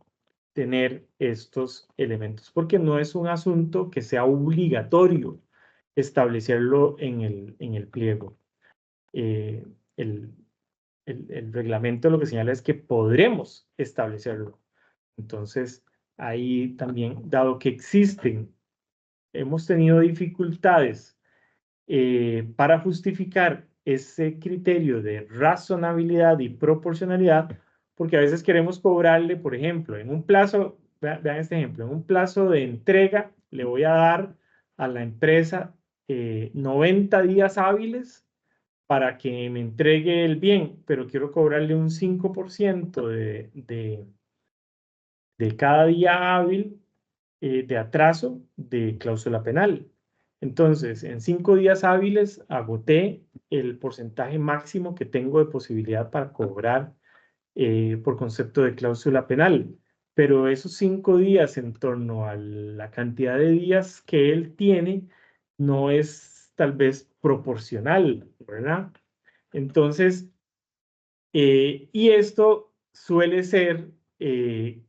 tener estos elementos, porque no es un asunto que sea obligatorio establecerlo en el pliego. El reglamento lo que señala es que podremos establecerlo. Entonces, ahí también, dado que hemos tenido dificultades para justificar ese criterio de razonabilidad y proporcionalidad, porque a veces queremos cobrarle, por ejemplo, en un plazo, vean este ejemplo, en un plazo de entrega le voy a dar a la empresa 90 días hábiles para que me entregue el bien, pero quiero cobrarle un 5% de cada día hábil de atraso de cláusula penal. Entonces, en 5 días hábiles agoté el porcentaje máximo que tengo de posibilidad para cobrar por concepto de cláusula penal. Pero esos 5 días en torno a la cantidad de días que él tiene no es tal vez proporcional, ¿verdad? Entonces, y esto suele ser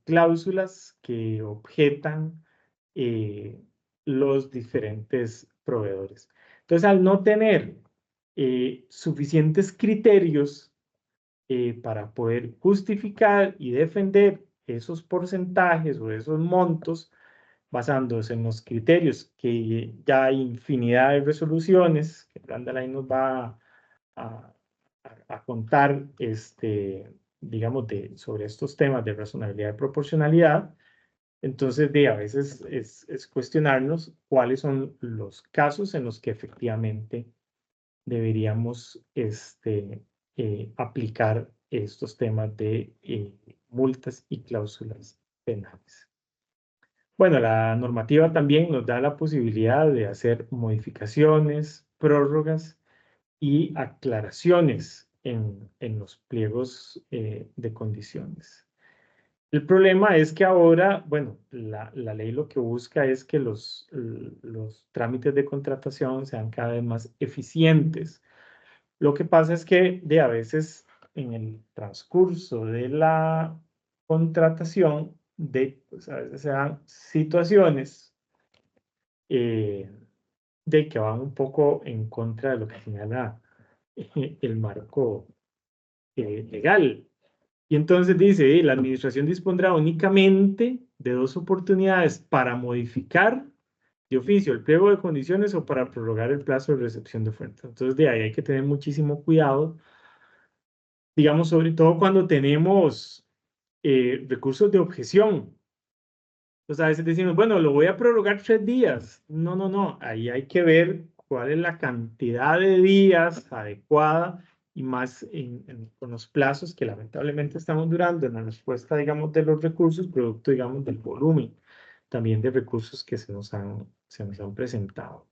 cláusulas que objetan los diferentes proveedores. Entonces, al no tener suficientes criterios para poder justificar y defender esos porcentajes o esos montos, basándose en los criterios que ya hay infinidad de resoluciones, que Randall ahí nos va a contar, digamos, sobre estos temas de razonabilidad y proporcionalidad. Entonces, a veces es cuestionarnos cuáles son los casos en los que efectivamente deberíamos aplicar estos temas de multas y cláusulas penales. Bueno, la normativa también nos da la posibilidad de hacer modificaciones, prórrogas y aclaraciones en los pliegos de condiciones. El problema es que ahora, bueno, la ley lo que busca es que los trámites de contratación sean cada vez más eficientes. Lo que pasa es que a veces en el transcurso de la contratación, pues a veces se dan situaciones de que van un poco en contra de lo que señala el marco legal. Y entonces dice, la administración dispondrá únicamente de 2 oportunidades para modificar de oficio el pliego de condiciones o para prorrogar el plazo de recepción de oferta. Entonces, de ahí hay que tener muchísimo cuidado, digamos, sobre todo cuando tenemos recursos de objeción. Entonces, a veces decimos, bueno, lo voy a prorrogar 3 días. No, no, no. Ahí hay que ver cuál es la cantidad de días adecuada y más con los plazos que lamentablemente estamos durando en la respuesta, digamos, de los recursos, producto, digamos, del volumen también de recursos que se nos han presentado.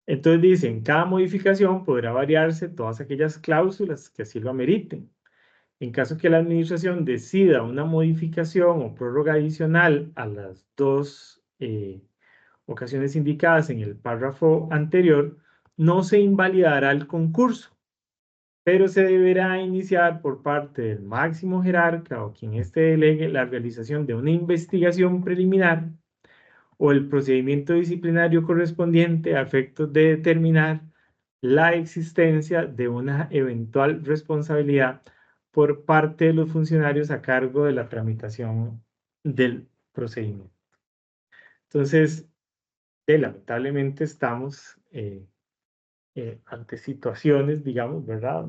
Entonces dicen, cada modificación podrá variarse todas aquellas cláusulas que así lo ameriten. En caso que la administración decida una modificación o prórroga adicional a las 2 ocasiones indicadas en el párrafo anterior, no se invalidará el concurso, pero se deberá iniciar por parte del máximo jerarca o quien éste delegue la realización de una investigación preliminar o el procedimiento disciplinario correspondiente a efectos de determinar la existencia de una eventual responsabilidad por parte de los funcionarios a cargo de la tramitación del procedimiento. Entonces, lamentablemente estamos ante situaciones, digamos, ¿verdad?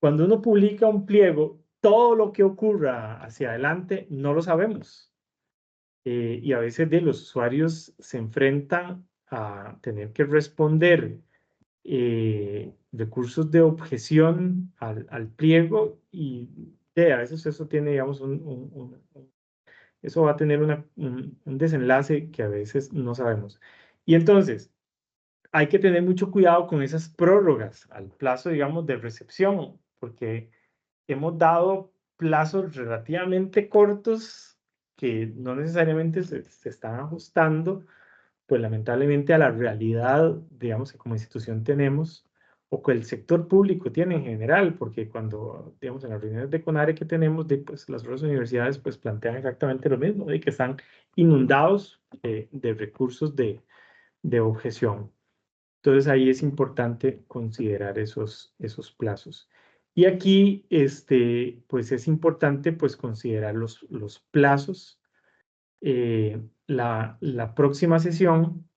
Cuando uno publica un pliego, todo lo que ocurra hacia adelante no lo sabemos. Y a veces los usuarios se enfrentan a tener que responder recursos de objeción al pliego y a veces eso tiene, digamos, eso va a tener un desenlace que a veces no sabemos. Y entonces, hay que tener mucho cuidado con esas prórrogas al plazo, digamos, de recepción, porque hemos dado plazos relativamente cortos que no necesariamente se están ajustando, pues lamentablemente a la realidad, digamos, que como institución tenemos, o que el sector público tiene en general, porque cuando, digamos, en las reuniones de CONARE que tenemos, pues las otras universidades pues plantean exactamente lo mismo, de que están inundados de recursos de objeción. Entonces ahí es importante considerar esos plazos. Y aquí, pues es importante pues considerar los plazos. La próxima sesión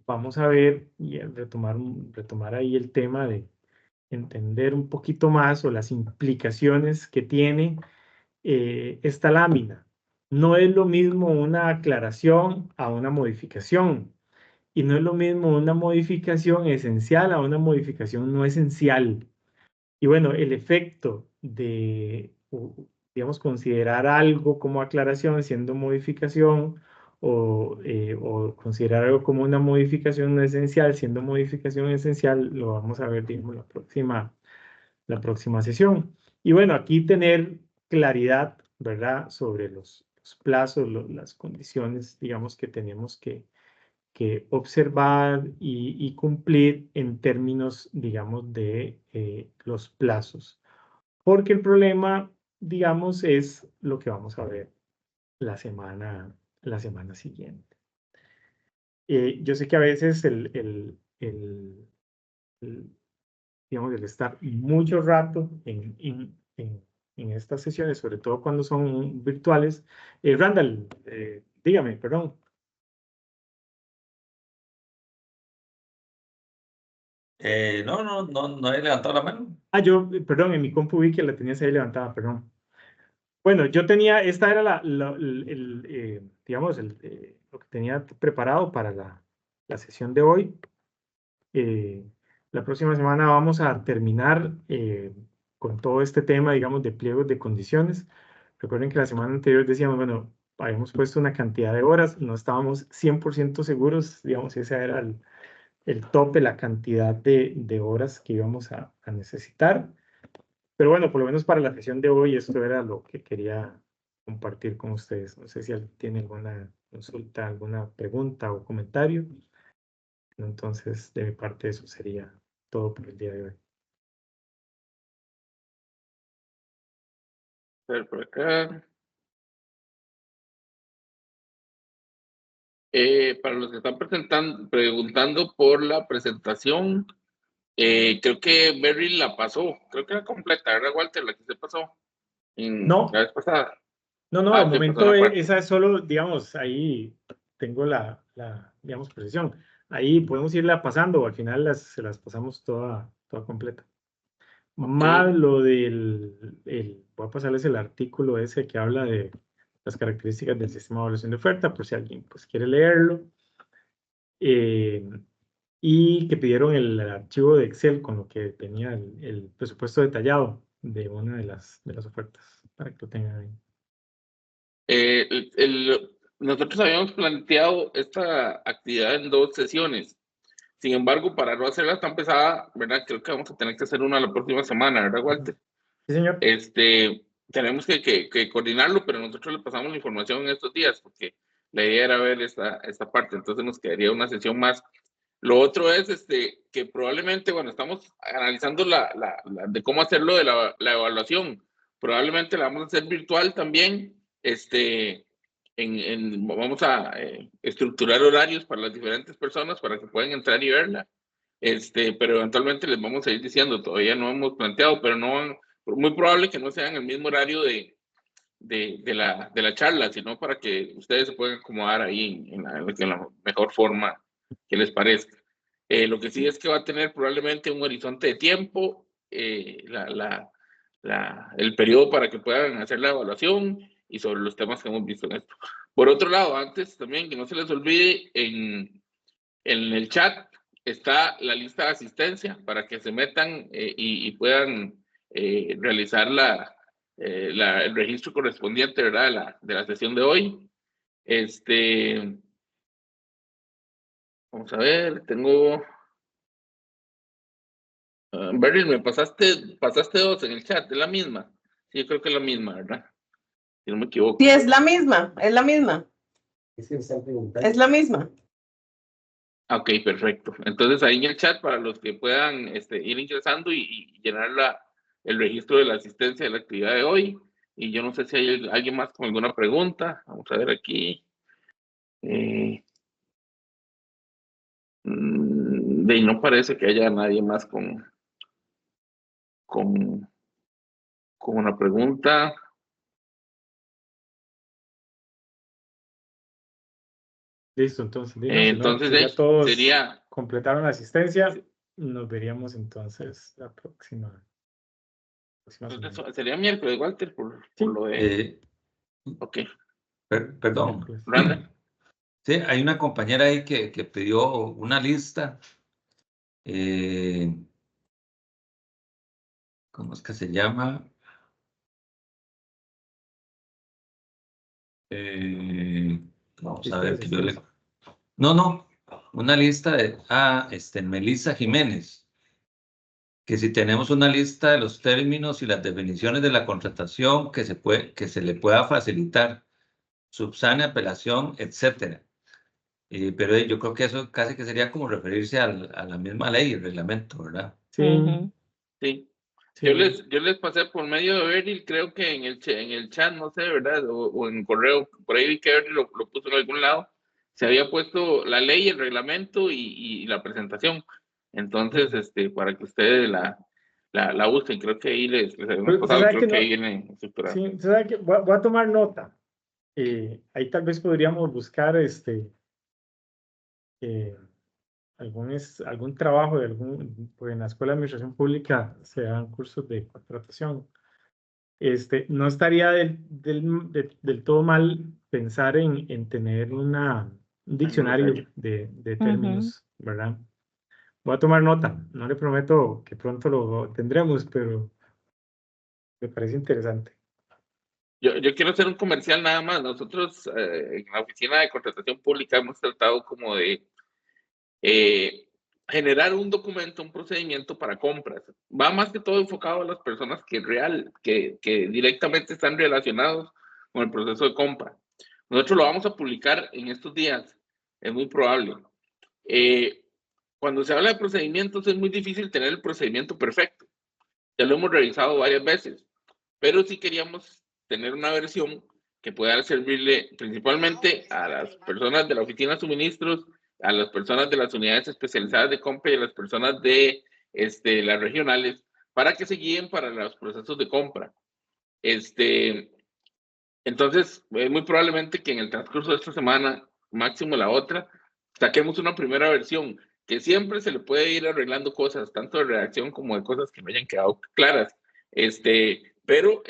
vamos a ver y retomar ahí el tema de entender un poquito más o las implicaciones que tiene esta lámina. No es lo mismo una aclaración a una modificación. Y no es lo mismo una modificación esencial a una modificación no esencial. Y bueno, el efecto de, digamos, considerar algo como aclaración siendo modificación o considerar algo como una modificación no esencial siendo modificación esencial, lo vamos a ver, digamos, la próxima sesión. Y bueno, aquí tener claridad, ¿verdad?, sobre los plazos, las condiciones, digamos, que tenemos que observar y cumplir en términos, digamos, de los plazos. Porque el problema, digamos, es lo que vamos a ver la semana siguiente. Yo sé que a veces digamos, el estar mucho rato en estas sesiones, sobre todo cuando son virtuales. Randall, dígame, perdón. No he levantado la mano. Yo, perdón, en mi compu vi que la tenías ahí levantada, perdón. Bueno, yo tenía, esta era digamos, lo que tenía preparado para la sesión de hoy. La próxima semana vamos a terminar con todo este tema, digamos, de pliegos de condiciones. Recuerden que la semana anterior decíamos, bueno, habíamos puesto una cantidad de horas, no estábamos 100% seguros, digamos, ese era el tope, la cantidad de horas que íbamos a necesitar. Pero bueno, por lo menos para la sesión de hoy, esto era lo que quería compartir con ustedes. No sé si alguien tiene alguna consulta, alguna pregunta o comentario. Entonces, de mi parte, eso sería todo por el día de hoy. A ver, por acá. Para los que están preguntando por la presentación, creo que Berry la pasó. Creo que era completa, ¿verdad, Walter? La que se pasó No. la vez pasada. No, de Ok, pasó momento una parte. esa es solo, digamos, ahí tengo digamos, posición. Ahí podemos irla pasando, al final se las pasamos toda completa. Más lo voy a pasarles el artículo ese que habla de las características del sistema de evaluación de oferta, por si alguien pues, quiere leerlo. Y que pidieron el archivo de Excel con lo que tenía el presupuesto detallado de una de las ofertas, para que lo tengan ahí. Nosotros habíamos planteado esta actividad en 2 sesiones. Sin embargo, para no hacerla tan pesada, ¿verdad? Creo que vamos a tener que hacer una la próxima semana, ¿verdad, Walter? Sí, señor. Tenemos que coordinarlo, pero nosotros le pasamos la información en estos días, porque la idea era ver esta parte, entonces nos quedaría una sesión más. Lo otro es que probablemente, bueno, estamos analizando de cómo hacerlo de la evaluación. Probablemente la vamos a hacer virtual también. Vamos a estructurar horarios para las diferentes personas para que puedan entrar y verla. Pero eventualmente les vamos a ir diciendo, todavía no hemos planteado, pero muy probable que no sea en el mismo horario de la charla, sino para que ustedes se puedan acomodar ahí en la mejor forma que les parezca. Lo que sí es que va a tener probablemente un horizonte de tiempo, el periodo para que puedan hacer la evaluación y sobre los temas que hemos visto en esto. Por otro lado, antes también que no se les olvide, en el chat está la lista de asistencia para que se metan y puedan realizar el registro correspondiente, ¿verdad? De la sesión de hoy. Vamos a ver, tengo... Beryl, me pasaste 2 en el chat, ¿es la misma? Sí, yo creo que es la misma, ¿verdad? Si no me equivoco. Sí, es la misma, es la misma. Es la misma. Ok, perfecto. Entonces ahí en el chat para los que puedan ir ingresando y llenar el registro de la asistencia de la actividad de hoy. Y yo no sé si hay alguien más con alguna pregunta. Vamos a ver aquí. No parece que haya nadie más con una pregunta. Listo, entonces. Entonces, si ya todos sería... completaron la asistencia, nos veríamos entonces la próxima semana. Sería miércoles, Walter, por lo de... Ok. Perdón. Randa. Sí, hay una compañera ahí que pidió una lista. ¿Cómo es que se llama? Vamos a ver que yo le... No, una lista de... Melissa Jiménez. Que si tenemos una lista de los términos y las definiciones de la contratación que se le pueda facilitar, subsane, apelación, etcétera. Pero yo creo que eso casi que sería como referirse a la misma ley, el reglamento, ¿verdad? Sí. Sí. Yo les pasé por medio de Beryl, creo que en el chat, no sé, ¿verdad? O en correo, por ahí vi que Beryl lo puso en algún lado. Se había puesto la ley, el reglamento y la presentación. Entonces, para que ustedes la busquen, creo que ahí les habíamos pasado, creo que ahí viene estructurado. Sí, ¿sabe qué? Voy a tomar nota. Ahí tal vez podríamos buscar algún trabajo pues en la Escuela de Administración Pública se dan cursos de contratación. No estaría del todo mal pensar en tener un diccionario de términos, ¿verdad? Voy a tomar nota, no le prometo que pronto lo tendremos, pero me parece interesante. Yo quiero hacer un comercial nada más. Nosotros en la oficina de contratación pública hemos tratado como de generar un documento, un procedimiento para compras. Va más que todo enfocado a las personas que directamente están relacionados con el proceso de compra. Nosotros lo vamos a publicar en estos días, es muy probable. cuando se habla de procedimientos es muy difícil tener el procedimiento perfecto. Ya lo hemos revisado varias veces, pero sí queríamos tener una versión que pueda servirle principalmente a las personas de la oficina de suministros, a las personas de las unidades especializadas de compra y a las personas de las regionales, para que se guíen para los procesos de compra. Entonces, muy probablemente que en el transcurso de esta semana, máximo la otra, saquemos una primera versión, que siempre se le puede ir arreglando cosas, tanto de redacción como de cosas que no hayan quedado claras. Pero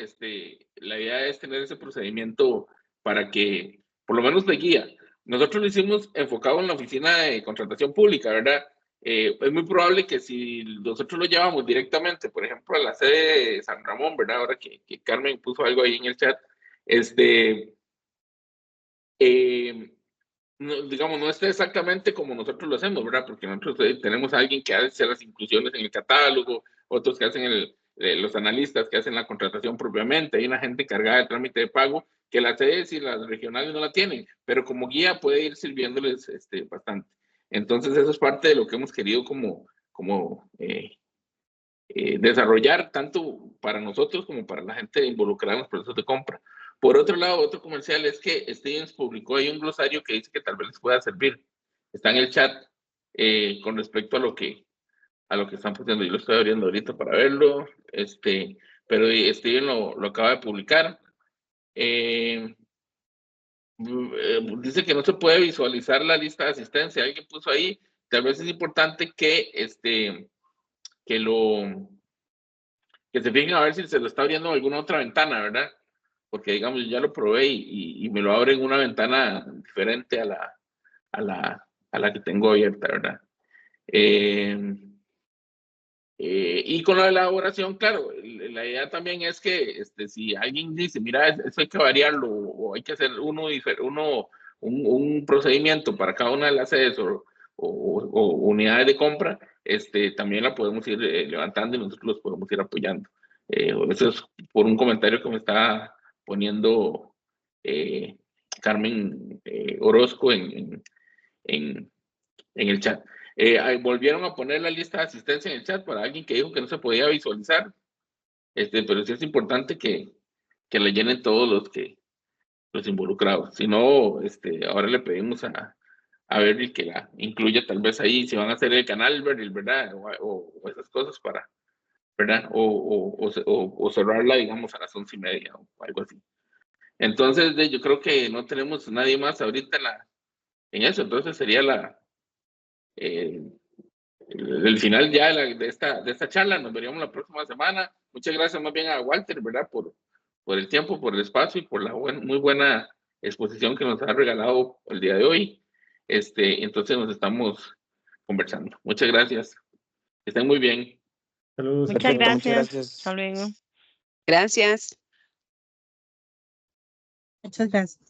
la idea es tener ese procedimiento para que, por lo menos de guía. Nosotros lo hicimos enfocado en la oficina de contratación pública, ¿verdad? Es muy probable que si nosotros lo llevamos directamente, por ejemplo, a la sede de San Ramón, ¿verdad? Ahora que Carmen puso algo ahí en el chat, no, digamos, no está exactamente como nosotros lo hacemos, ¿verdad? Porque nosotros tenemos a alguien que hace las inclusiones en el catálogo, otros que hacen los analistas que hacen la contratación propiamente, hay una gente encargada del trámite de pago que las sedes y las regionales no la tienen, pero como guía puede ir sirviéndoles bastante. Entonces eso es parte de lo que hemos querido como desarrollar tanto para nosotros como para la gente involucrada en los procesos de compra. Por otro lado, otro comercial es que Stevens publicó ahí un glosario que dice que tal vez les pueda servir. Está en el chat con respecto a lo que están poniendo. Yo lo estoy abriendo ahorita para verlo, pero Steven lo acaba de publicar. Dice que no se puede visualizar la lista de asistencia. Alguien puso ahí, tal vez es importante que se fijen a ver si se lo está abriendo en alguna otra ventana, ¿verdad? Porque, digamos, yo ya lo probé y me lo abre en una ventana diferente a la que tengo abierta, ¿verdad? Y con la elaboración, claro, la idea también es que si alguien dice, mira, eso hay que variarlo o hay que hacer un procedimiento para cada una de las sedes o unidades de compra, también la podemos ir levantando y nosotros los podemos ir apoyando. Eso es por un comentario que me está poniendo Carmen Orozco en el chat. Volvieron a poner la lista de asistencia en el chat para alguien que dijo que no se podía visualizar, pero sí es importante que la llenen todos los involucrados. Si no, ahora le pedimos a Berry que la incluya tal vez ahí, si van a hacer el canal Berry, ¿verdad? O esas cosas para, ¿verdad? O cerrarla, digamos, a las 11:30 o algo así. Entonces, yo creo que no tenemos nadie más ahorita en eso, entonces sería el final ya de esta charla. Nos veríamos la próxima semana. Muchas gracias más bien a Walter, ¿verdad? Por el tiempo, por el espacio y por la muy buena exposición que nos ha regalado el día de hoy. Entonces nos estamos conversando. Muchas gracias. Que estén muy bien. Saludos. Muchas gracias. Hasta luego. Gracias. Muchas gracias.